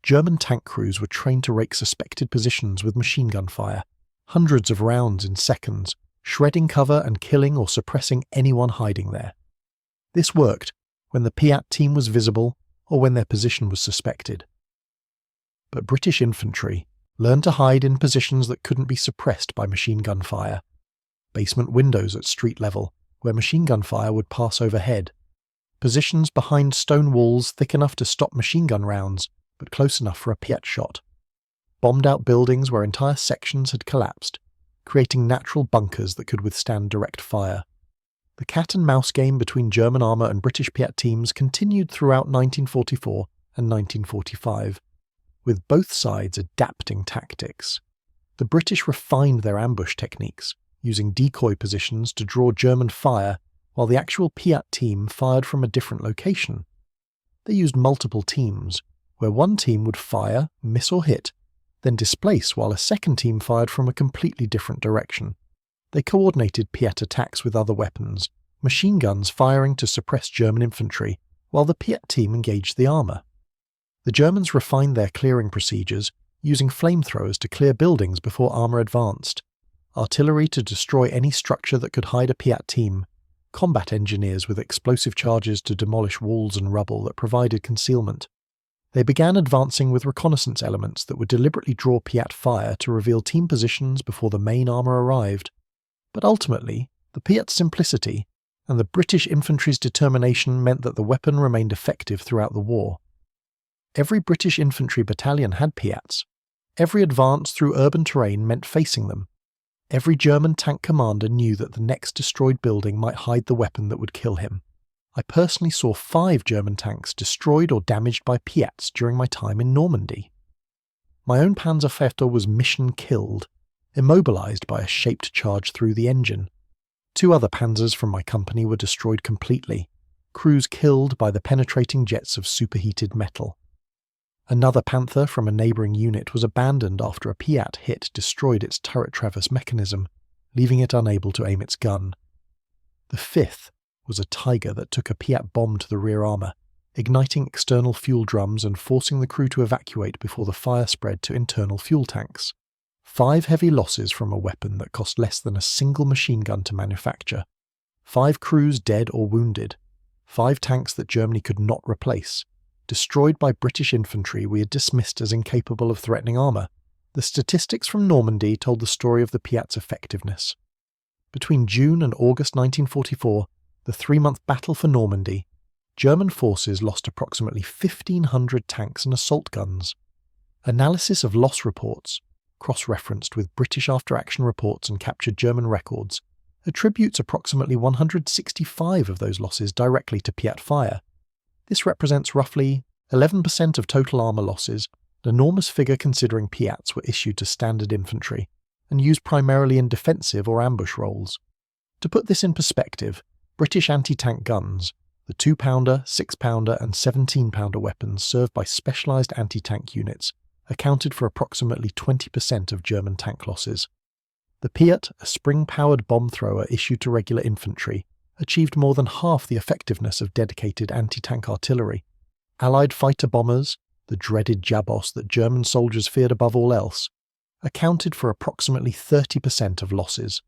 German tank crews were trained to rake suspected positions with machine gun fire, hundreds of rounds in seconds, shredding cover and killing or suppressing anyone hiding there. This worked when the PIAT team was visible or when their position was suspected. But British infantry learned to hide in positions that couldn't be suppressed by machine gun fire. Basement windows at street level, where machine gun fire would pass overhead. Positions behind stone walls thick enough to stop machine gun rounds, but close enough for a PIAT shot. Bombed-out buildings where entire sections had collapsed, creating natural bunkers that could withstand direct fire. The cat-and-mouse game between German armour and British PIAT teams continued throughout 1944 and 1945, with both sides adapting tactics. The British refined their ambush techniques, using decoy positions to draw German fire, while the actual PIAT team fired from a different location. They used multiple teams, where one team would fire, miss or hit, then displace while a second team fired from a completely different direction. They coordinated PIAT attacks with other weapons, machine guns firing to suppress German infantry, while the PIAT team engaged the armour. The Germans refined their clearing procedures, using flamethrowers to clear buildings before armour advanced, artillery to destroy any structure that could hide a PIAT team, combat engineers with explosive charges to demolish walls and rubble that provided concealment. They began advancing with reconnaissance elements that would deliberately draw PIAT fire to reveal team positions before the main armour arrived. But ultimately, the PIAT's simplicity and the British infantry's determination meant that the weapon remained effective throughout the war. Every British infantry battalion had PIATs. Every advance through urban terrain meant facing them. Every German tank commander knew that the next destroyed building might hide the weapon that would kill him. I personally saw 5 German tanks destroyed or damaged by PIATs during my time in Normandy. My own Panzerfaust was mission killed, immobilised by a shaped charge through the engine. 2 other panzers from my company were destroyed completely, crews killed by the penetrating jets of superheated metal. Another Panther from a neighbouring unit was abandoned after a PIAT hit destroyed its turret traverse mechanism, leaving it unable to aim its gun. The 5th was a Tiger that took a PIAT bomb to the rear armour, igniting external fuel drums and forcing the crew to evacuate before the fire spread to internal fuel tanks. 5 heavy losses from a weapon that cost less than a single machine gun to manufacture. 5 crews dead or wounded. 5 tanks that Germany could not replace. Destroyed by British infantry we had dismissed as incapable of threatening armour. The statistics from Normandy told the story of the PIAT's effectiveness. Between June and August 1944, the 3-month battle for Normandy, German forces lost approximately 1,500 tanks and assault guns. Analysis of loss reports, cross-referenced with British after-action reports and captured German records, attributes approximately 165 of those losses directly to PIAT fire. This represents roughly 11% of total armour losses, an enormous figure considering PIATs were issued to standard infantry and used primarily in defensive or ambush roles. To put this in perspective, British anti-tank guns, the 2-pounder, 6-pounder and 17-pounder weapons served by specialised anti-tank units, accounted for approximately 20% of German tank losses. The PIAT, a spring-powered bomb thrower issued to regular infantry, achieved more than half the effectiveness of dedicated anti-tank artillery. Allied fighter bombers, the dreaded Jabos that German soldiers feared above all else, accounted for approximately 30% of losses.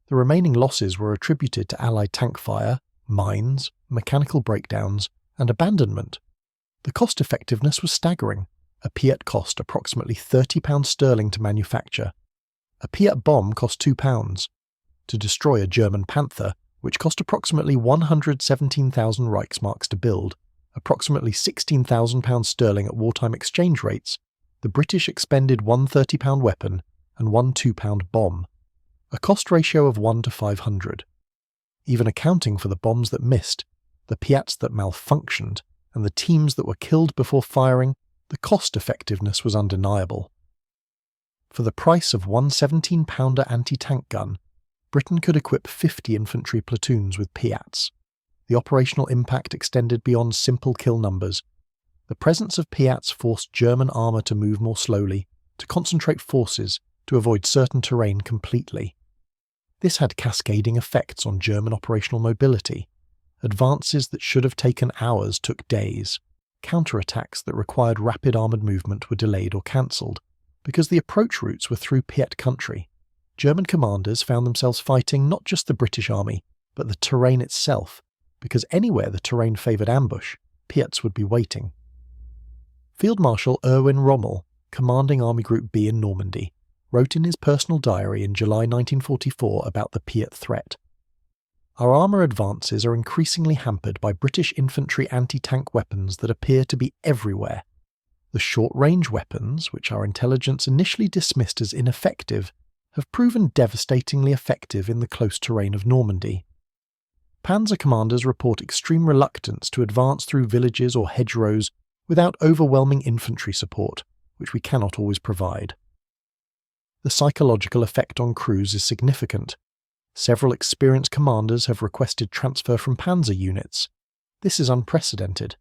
The remaining losses were attributed to Allied tank fire, mines, mechanical breakdowns, and abandonment. The cost effectiveness was staggering. A PIAT cost approximately £30 to manufacture. A PIAT bomb cost £2. To destroy a German Panther, which cost approximately 117,000 Reichsmarks to build, approximately £16,000 sterling at wartime exchange rates, the British expended one £30 weapon and one 2-pound bomb, a cost ratio of 1 to 500. Even accounting for the bombs that missed, the PIATs that malfunctioned, and the teams that were killed before firing, the cost-effectiveness was undeniable. For the price of one 17-pounder anti-tank gun, Britain could equip 50 infantry platoons with PIATs. The operational impact extended beyond simple kill numbers. The presence of PIATs forced German armour to move more slowly, to concentrate forces, to avoid certain terrain completely. This had cascading effects on German operational mobility. Advances that should have taken hours took days. Counterattacks that required rapid armoured movement were delayed or cancelled. Because the approach routes were through PIAT country, German commanders found themselves fighting not just the British army, but the terrain itself, because anywhere the terrain favoured ambush, PIATs would be waiting. Field Marshal Erwin Rommel, commanding Army Group B in Normandy, wrote in his personal diary in July 1944 about the PIAT threat. Our armour advances are increasingly hampered by British infantry anti-tank weapons that appear to be everywhere. The short-range weapons, which our intelligence initially dismissed as ineffective, have proven devastatingly effective in the close terrain of Normandy. Panzer commanders report extreme reluctance to advance through villages or hedgerows without overwhelming infantry support, which we cannot always provide. The psychological effect on crews is significant. Several experienced commanders have requested transfer from panzer units. This is unprecedented.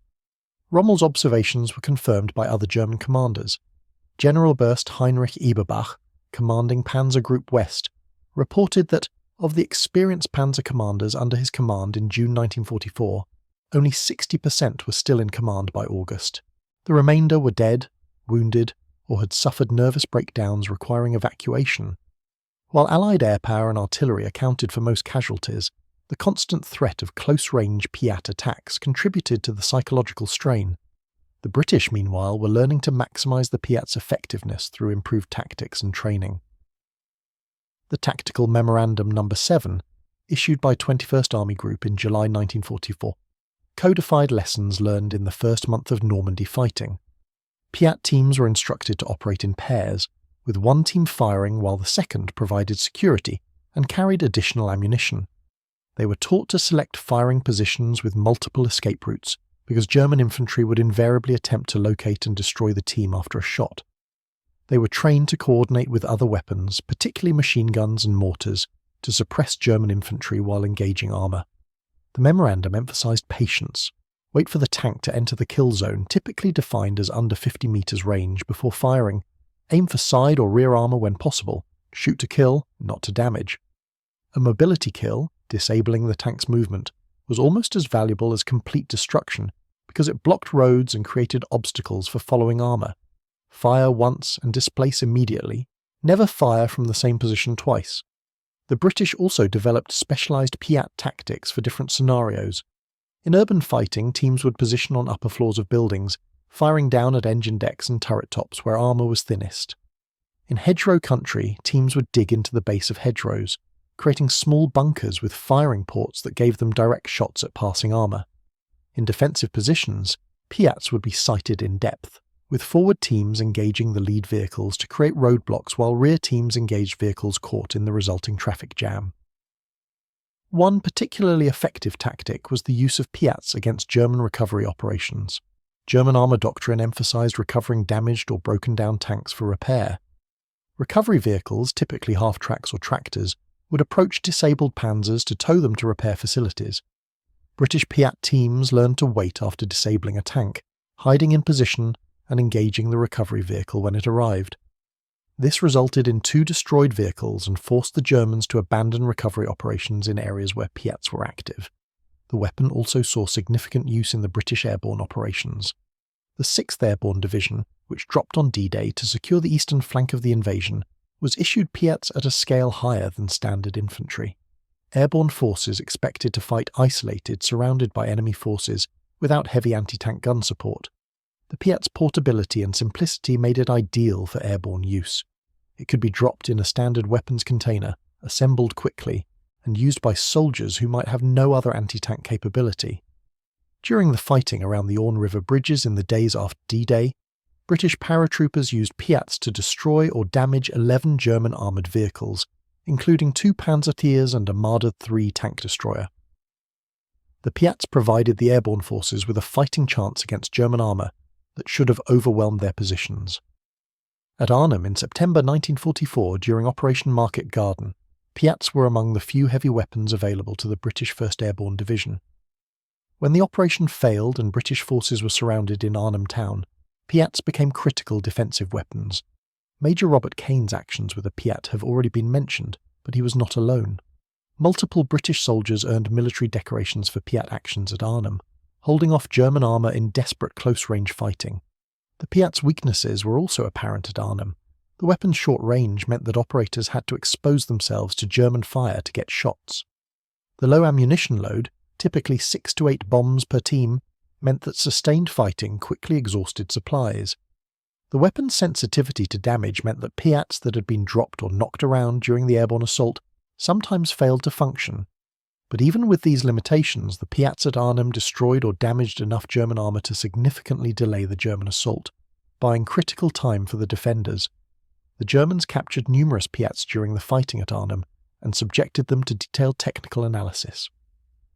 Rommel's observations were confirmed by other German commanders. Generalburst Heinrich Eberbach, commanding Panzer Group West, reported that of the experienced panzer commanders under his command in June 1944, only 60% were still in command by August. The remainder were dead, wounded, or had suffered nervous breakdowns requiring evacuation. While Allied air power and artillery accounted for most casualties, the constant threat of close-range PIAT attacks contributed to the psychological strain. The British, meanwhile, were learning to maximise the PIAT's effectiveness through improved tactics and training. The Tactical Memorandum No. 7, issued by 21st Army Group in July 1944, codified lessons learned in the first month of Normandy fighting. PIAT teams were instructed to operate in pairs, with one team firing while the second provided security and carried additional ammunition. They were taught to select firing positions with multiple escape routes, because German infantry would invariably attempt to locate and destroy the team after a shot. They were trained to coordinate with other weapons, particularly machine guns and mortars, to suppress German infantry while engaging armour. The memorandum emphasised patience. Wait for the tank to enter the kill zone, typically defined as under 50 metres range, before firing. Aim for side or rear armour when possible. Shoot to kill, not to damage. A mobility kill, disabling the tank's movement, was almost as valuable as complete destruction because it blocked roads and created obstacles for following armour. Fire once and displace immediately. Never fire from the same position twice. The British also developed specialised PIAT tactics for different scenarios. In urban fighting, teams would position on upper floors of buildings, firing down at engine decks and turret tops where armour was thinnest. In hedgerow country, teams would dig into the base of hedgerows, creating small bunkers with firing ports that gave them direct shots at passing armour. In defensive positions, PIATs would be sighted in depth, with forward teams engaging the lead vehicles to create roadblocks while rear teams engaged vehicles caught in the resulting traffic jam. One particularly effective tactic was the use of PIATs against German recovery operations. German armour doctrine emphasised recovering damaged or broken down tanks for repair. Recovery vehicles, typically half-tracks or tractors, would approach disabled panzers to tow them to repair facilities. British PIAT teams learned to wait after disabling a tank, hiding in position and engaging the recovery vehicle when it arrived. This resulted in 2 destroyed vehicles and forced the Germans to abandon recovery operations in areas where PIATs were active. The weapon also saw significant use in the British airborne operations. The 6th Airborne Division, which dropped on D-Day to secure the eastern flank of the invasion, was issued PIATs at a scale higher than standard infantry. Airborne forces expected to fight isolated, surrounded by enemy forces, without heavy anti-tank gun support. The PIAT's portability and simplicity made it ideal for airborne use. It could be dropped in a standard weapons container, assembled quickly, and used by soldiers who might have no other anti-tank capability. During the fighting around the Orne River bridges in the days after D-Day, British paratroopers used PIATs to destroy or damage 11 German armoured vehicles, including 2 Panzertiers and a Marder III tank destroyer. The PIATs provided the airborne forces with a fighting chance against German armour that should have overwhelmed their positions. At Arnhem in September 1944, during Operation Market Garden, PIATs were among the few heavy weapons available to the British 1st Airborne Division. When the operation failed and British forces were surrounded in Arnhem Town, PIATs became critical defensive weapons. Major Robert Kane's actions with a PIAT have already been mentioned, but he was not alone. Multiple British soldiers earned military decorations for PIAT actions at Arnhem, holding off German armour in desperate close-range fighting. The PIAT's weaknesses were also apparent at Arnhem. The weapon's short range meant that operators had to expose themselves to German fire to get shots. The low ammunition load, typically 6 to 8 bombs per team, meant that sustained fighting quickly exhausted supplies. The weapon's sensitivity to damage meant that PIATs that had been dropped or knocked around during the airborne assault sometimes failed to function. But even with these limitations, the PIATs at Arnhem destroyed or damaged enough German armour to significantly delay the German assault, buying critical time for the defenders. The Germans captured numerous PIATs during the fighting at Arnhem and subjected them to detailed technical analysis.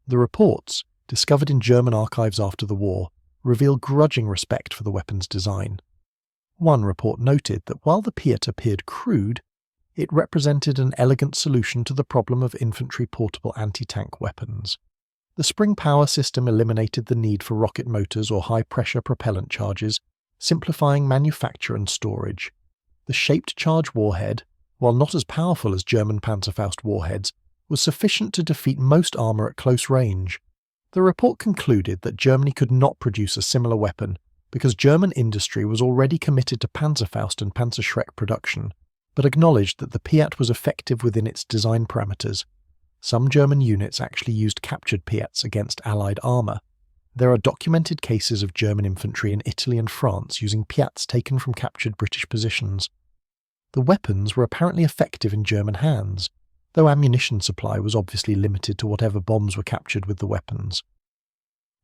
The reports, discovered in German archives after the war, reveal grudging respect for the weapon's design. One report noted that while the PIAT appeared crude, it represented an elegant solution to the problem of infantry portable anti-tank weapons. The spring power system eliminated the need for rocket motors or high-pressure propellant charges, simplifying manufacture and storage. The shaped charge warhead, while not as powerful as German Panzerfaust warheads, was sufficient to defeat most armour at close range. The report concluded that Germany could not produce a similar weapon because German industry was already committed to Panzerfaust and Panzerschreck production, but acknowledged that the PIAT was effective within its design parameters. Some German units actually used captured PIATs against Allied armour. There are documented cases of German infantry in Italy and France using PIATs taken from captured British positions. The weapons were apparently effective in German hands, though ammunition supply was obviously limited to whatever bombs were captured with the weapons.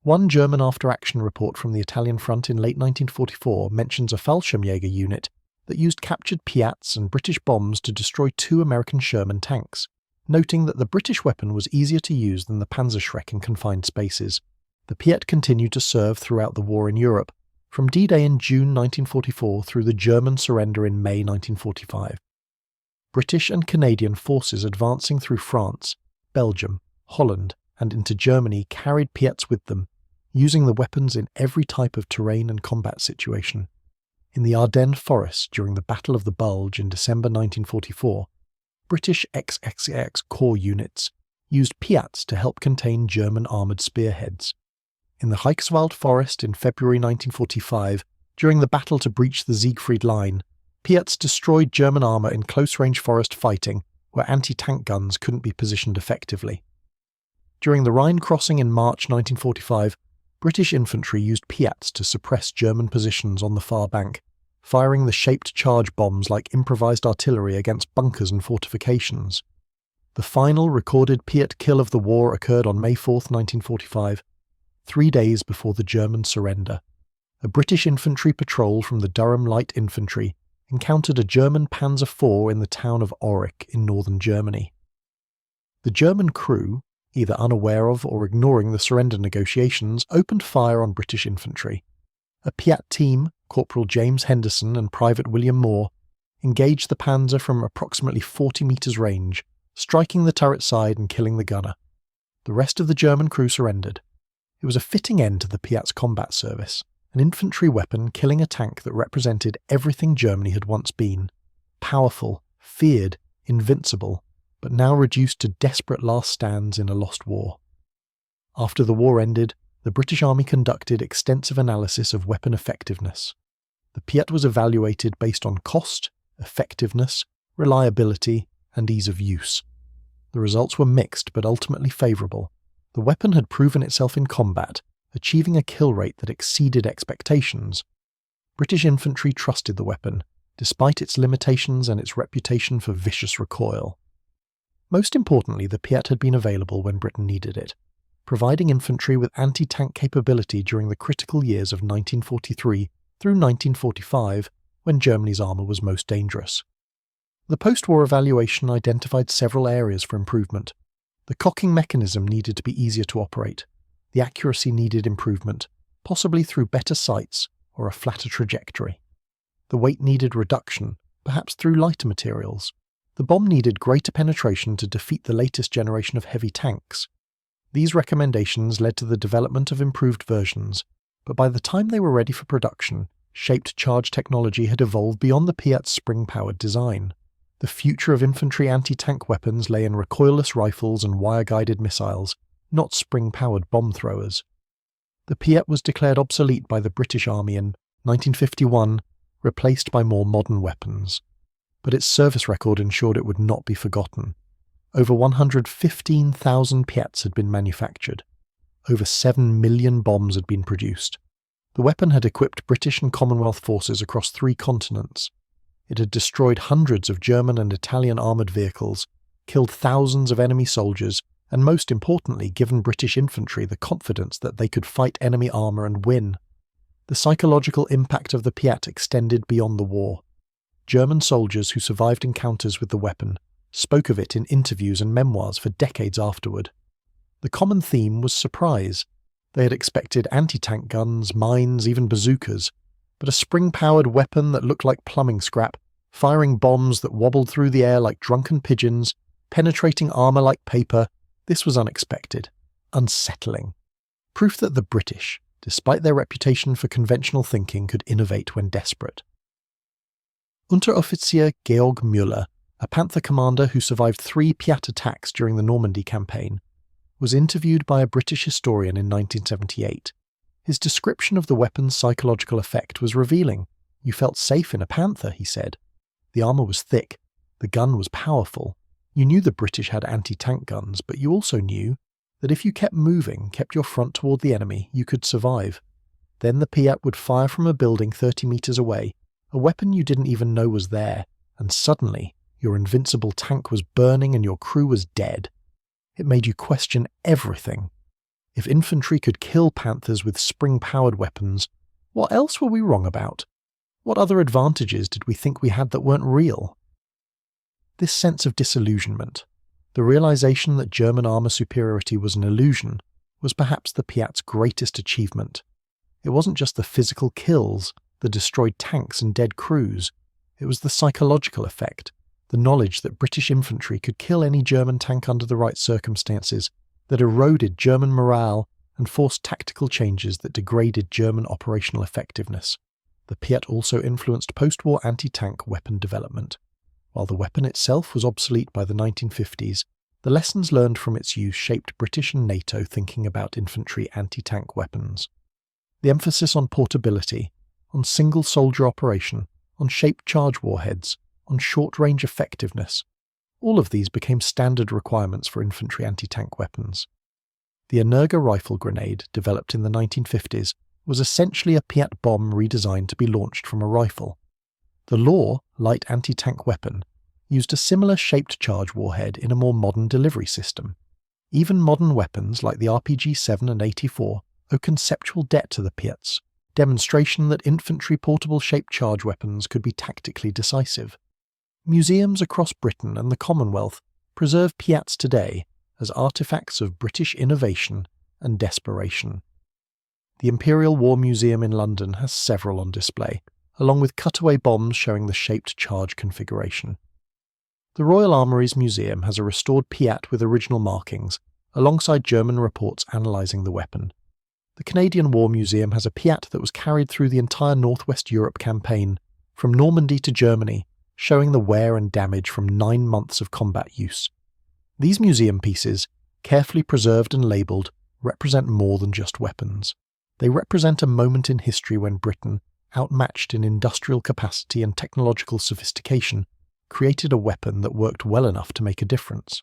One German after-action report from the Italian front in late 1944 mentions a Fallschirmjäger unit that used captured PIATs and British bombs to destroy 2 American Sherman tanks, noting that the British weapon was easier to use than the Panzerschreck in confined spaces. The PIAT continued to serve throughout the war in Europe, from D-Day in June 1944 through the German surrender in May 1945. British and Canadian forces advancing through France, Belgium, Holland, and into Germany carried PIATs with them, using the weapons in every type of terrain and combat situation. In the Ardennes Forest during the Battle of the Bulge in December 1944, British XXX Corps units used PIATs to help contain German armoured spearheads. In the Reichswald Forest in February 1945, during the battle to breach the Siegfried Line, PIATs destroyed German armour in close-range forest fighting where anti-tank guns couldn't be positioned effectively. During the Rhine crossing in March 1945, British infantry used PIATs to suppress German positions on the far bank, firing the shaped charge bombs like improvised artillery against bunkers and fortifications. The final recorded PIAT kill of the war occurred on May 4, 1945, 3 days before the German surrender. A British infantry patrol from the Durham Light Infantry encountered a German Panzer IV in the town of Aurich in northern Germany. The German crew, either unaware of or ignoring the surrender negotiations, opened fire on British infantry. A PIAT team, Corporal James Henderson and Private William Moore, engaged the Panzer from approximately 40 metres range, striking the turret side and killing the gunner. The rest of the German crew surrendered. It was a fitting end to the PIAT's combat service, an infantry weapon killing a tank that represented everything Germany had once been: powerful, feared, invincible, but now reduced to desperate last stands in a lost war. After the war ended, the British Army conducted extensive analysis of weapon effectiveness. The PIAT was evaluated based on cost, effectiveness, reliability, and ease of use. The results were mixed but ultimately favourable. The weapon had proven itself in combat, achieving a kill rate that exceeded expectations. British infantry trusted the weapon, despite its limitations and its reputation for vicious recoil. Most importantly, the PIAT had been available when Britain needed it, providing infantry with anti-tank capability during the critical years of 1943 through 1945, when Germany's armour was most dangerous. The post-war evaluation identified several areas for improvement. The cocking mechanism needed to be easier to operate. The accuracy needed improvement, possibly through better sights or a flatter trajectory. The weight needed reduction, perhaps through lighter materials. The bomb needed greater penetration to defeat the latest generation of heavy tanks. These recommendations led to the development of improved versions, but by the time they were ready for production, shaped charge technology had evolved beyond the PIAT's spring-powered design. The future of infantry anti-tank weapons lay in recoilless rifles and wire-guided missiles, not spring-powered bomb throwers. The PIAT was declared obsolete by the British Army in 1951, replaced by more modern weapons. But its service record ensured it would not be forgotten. Over 115,000 PIATs had been manufactured. Over 7 million bombs had been produced. The weapon had equipped British and Commonwealth forces across 3 continents. It had destroyed hundreds of German and Italian armoured vehicles, killed thousands of enemy soldiers, and most importantly given British infantry the confidence that they could fight enemy armour and win. The psychological impact of the PIAT extended beyond the war. German soldiers who survived encounters with the weapon spoke of it in interviews and memoirs for decades afterward. The common theme was surprise. They had expected anti-tank guns, mines, even bazookas, but a spring-powered weapon that looked like plumbing scrap, firing bombs that wobbled through the air like drunken pigeons, penetrating armour like paper, this was unexpected, unsettling. Proof that the British, despite their reputation for conventional thinking, could innovate when desperate. Unteroffizier Georg Müller, a Panther commander who survived 3 PIAT attacks during the Normandy campaign, was interviewed by a British historian in 1978. His description of the weapon's psychological effect was revealing. "You felt safe in a Panther," he said. "The armour was thick. The gun was powerful. You knew the British had anti-tank guns, but you also knew that if you kept moving, kept your front toward the enemy, you could survive. Then the PIAT would fire from a building 30 metres away, a weapon you didn't even know was there, and suddenly your invincible tank was burning and your crew was dead. It made you question everything. If infantry could kill Panthers with spring-powered weapons, what else were we wrong about? What other advantages did we think we had that weren't real?" This sense of disillusionment, the realization that German armour superiority was an illusion, was perhaps the PIAT's greatest achievement. It wasn't just the physical kills, the destroyed tanks and dead crews. It was the psychological effect, the knowledge that British infantry could kill any German tank under the right circumstances, that eroded German morale and forced tactical changes that degraded German operational effectiveness. The PIAT also influenced post-war anti-tank weapon development. While the weapon itself was obsolete by the 1950s, the lessons learned from its use shaped British and NATO thinking about infantry anti-tank weapons. The emphasis on portability, on single-soldier operation, on shaped charge warheads, on short-range effectiveness, all of these became standard requirements for infantry anti-tank weapons. The Energa rifle grenade, developed in the 1950s, was essentially a PIAT bomb redesigned to be launched from a rifle. The Law light anti-tank weapon used a similar shaped charge warhead in a more modern delivery system. Even modern weapons like the RPG-7 and 84 owe conceptual debt to the PIATs, demonstration that infantry portable shaped charge weapons could be tactically decisive. Museums across Britain and the Commonwealth preserve PIATs today as artefacts of British innovation and desperation. The Imperial War Museum in London has several on display, along with cutaway bombs showing the shaped charge configuration. The Royal Armouries Museum has a restored PIAT with original markings, alongside German reports analysing the weapon. The Canadian War Museum has a PIAT that was carried through the entire North West Europe campaign, from Normandy to Germany, showing the wear and damage from 9 months of combat use. These museum pieces, carefully preserved and labelled, represent more than just weapons. They represent a moment in history when Britain, outmatched in industrial capacity and technological sophistication, created a weapon that worked well enough to make a difference.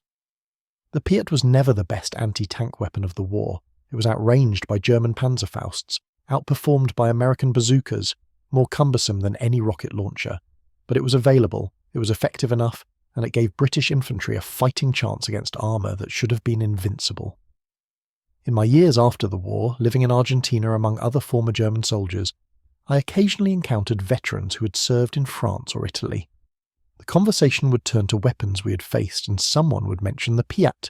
The PIAT was never the best anti-tank weapon of the war. It was outranged by German Panzerfausts, outperformed by American bazookas, more cumbersome than any rocket launcher. But it was available, it was effective enough, and it gave British infantry a fighting chance against armour that should have been invincible. In my years after the war, living in Argentina among other former German soldiers, I occasionally encountered veterans who had served in France or Italy. The conversation would turn to weapons we had faced, and someone would mention the PIAT.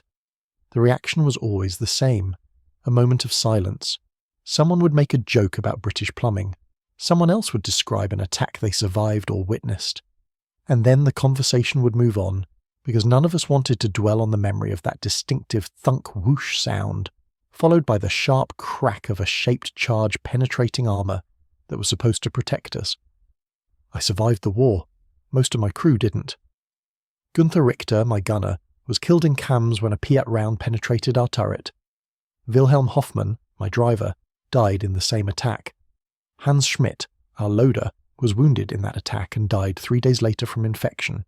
The reaction was always the same, a moment of silence. Someone would make a joke about British plumbing. Someone else would describe an attack they survived or witnessed. And then the conversation would move on, because none of us wanted to dwell on the memory of that distinctive thunk whoosh sound, followed by the sharp crack of a shaped charge penetrating armour that was supposed to protect us. I survived the war. Most of my crew didn't. Gunther Richter, my gunner, was killed in cams when a PIAT round penetrated our turret. Wilhelm Hoffmann, my driver, died in the same attack. Hans Schmidt, our loader, was wounded in that attack and died 3 days later from infection.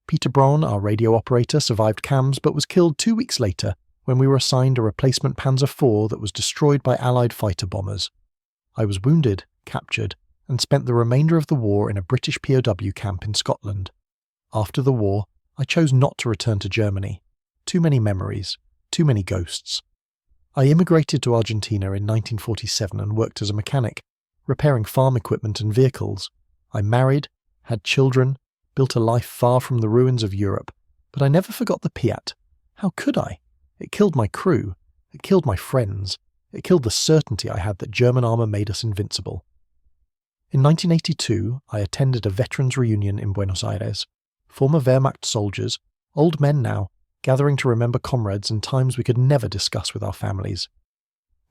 Peter Braun, our radio operator, survived cams but was killed 2 weeks later when we were assigned a replacement Panzer IV that was destroyed by Allied fighter bombers. I was wounded, captured, and spent the remainder of the war in a British POW camp in Scotland. After the war, I chose not to return to Germany. Too many memories, too many ghosts. I immigrated to Argentina in 1947 and worked as a mechanic, repairing farm equipment and vehicles. I married, had children, built a life far from the ruins of Europe, but I never forgot the PIAT. How could I? It killed my crew. It killed my friends. It killed the certainty I had that German armour made us invincible. In 1982, I attended a veterans reunion in Buenos Aires. Former Wehrmacht soldiers, old men now, gathering to remember comrades and times we could never discuss with our families.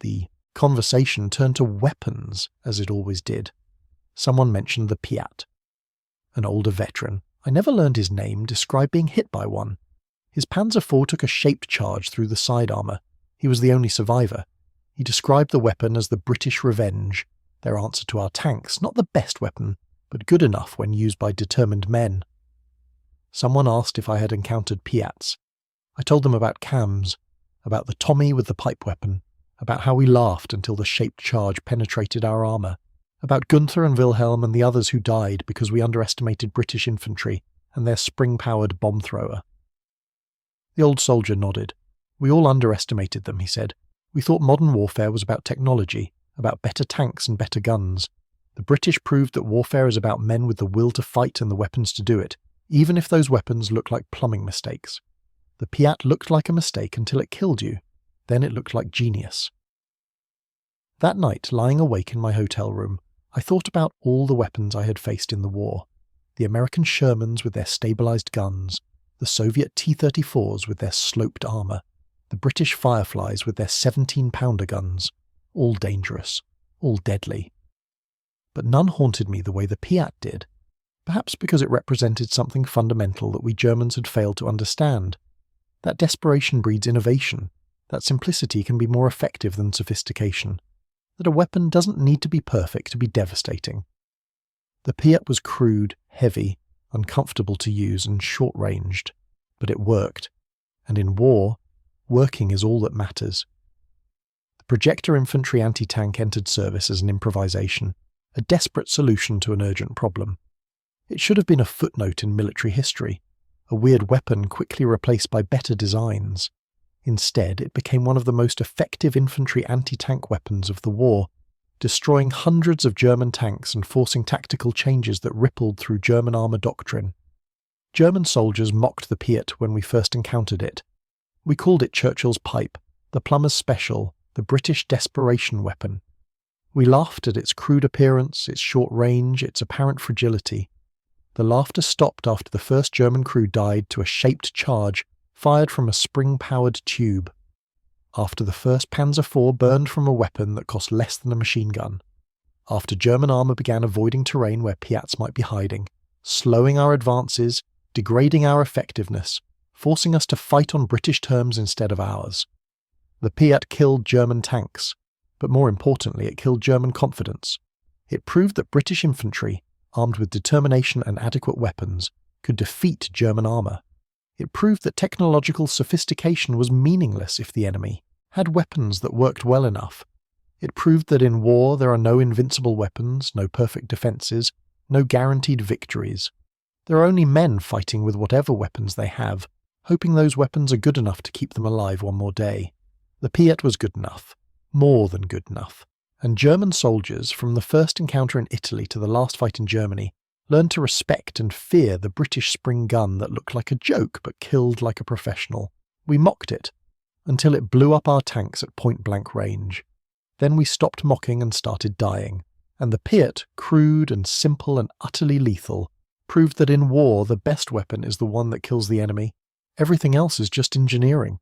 The conversation turned to weapons, as it always did. Someone mentioned the PIAT. An older veteran, I never learned his name, described being hit by one. His Panzer IV took a shaped charge through the side armour. He was the only survivor. He described the weapon as the British Revenge, their answer to our tanks, not the best weapon, but good enough when used by determined men. Someone asked if I had encountered PIATs. I told them about cams, about the Tommy with the pipe weapon, about how we laughed until the shaped charge penetrated our armour, about Gunther and Wilhelm and the others who died because we underestimated British infantry and their spring-powered bomb thrower. The old soldier nodded. We all underestimated them, he said. We thought modern warfare was about technology, about better tanks and better guns. The British proved that warfare is about men with the will to fight and the weapons to do it, even if those weapons look like plumbing mistakes. The PIAT looked like a mistake until it killed you. Then it looked like genius. That night, lying awake in my hotel room, I thought about all the weapons I had faced in the war. The American Shermans with their stabilised guns, the Soviet T-34s with their sloped armour, the British Fireflies with their 17-pounder guns, all dangerous, all deadly. But none haunted me the way the PIAT did, perhaps because it represented something fundamental that we Germans had failed to understand. That desperation breeds innovation, that simplicity can be more effective than sophistication, that a weapon doesn't need to be perfect to be devastating. The PIAT was crude, heavy, uncomfortable to use and short-ranged, but it worked, and in war, working is all that matters. The Projector infantry anti-tank entered service as an improvisation, a desperate solution to an urgent problem. It should have been a footnote in military history, a weird weapon quickly replaced by better designs. Instead, it became one of the most effective infantry anti-tank weapons of the war, destroying hundreds of German tanks and forcing tactical changes that rippled through German armour doctrine. German soldiers mocked the PIAT when we first encountered it. We called it Churchill's pipe, the plumber's special, the British desperation weapon. We laughed at its crude appearance, its short range, its apparent fragility. The laughter stopped after the first German crew died to a shaped charge fired from a spring-powered tube. After the first Panzer IV burned from a weapon that cost less than a machine gun. After German armour began avoiding terrain where PIATs might be hiding, slowing our advances, degrading our effectiveness, forcing us to fight on British terms instead of ours. The PIAT killed German tanks, but more importantly it killed German confidence. It proved that British infantry, armed with determination and adequate weapons, could defeat German armour. It proved that technological sophistication was meaningless if the enemy had weapons that worked well enough. It proved that in war there are no invincible weapons, no perfect defences, no guaranteed victories. There are only men fighting with whatever weapons they have, hoping those weapons are good enough to keep them alive one more day. The PIAT was good enough, more than good enough, And German soldiers, from the first encounter in Italy to the last fight in Germany, learned to respect and fear the British spring gun that looked like a joke but killed like a professional. We mocked it, until it blew up our tanks at point-blank range. Then we stopped mocking and started dying. And the PIAT, crude and simple and utterly lethal, proved that in war the best weapon is the one that kills the enemy. Everything else is just engineering.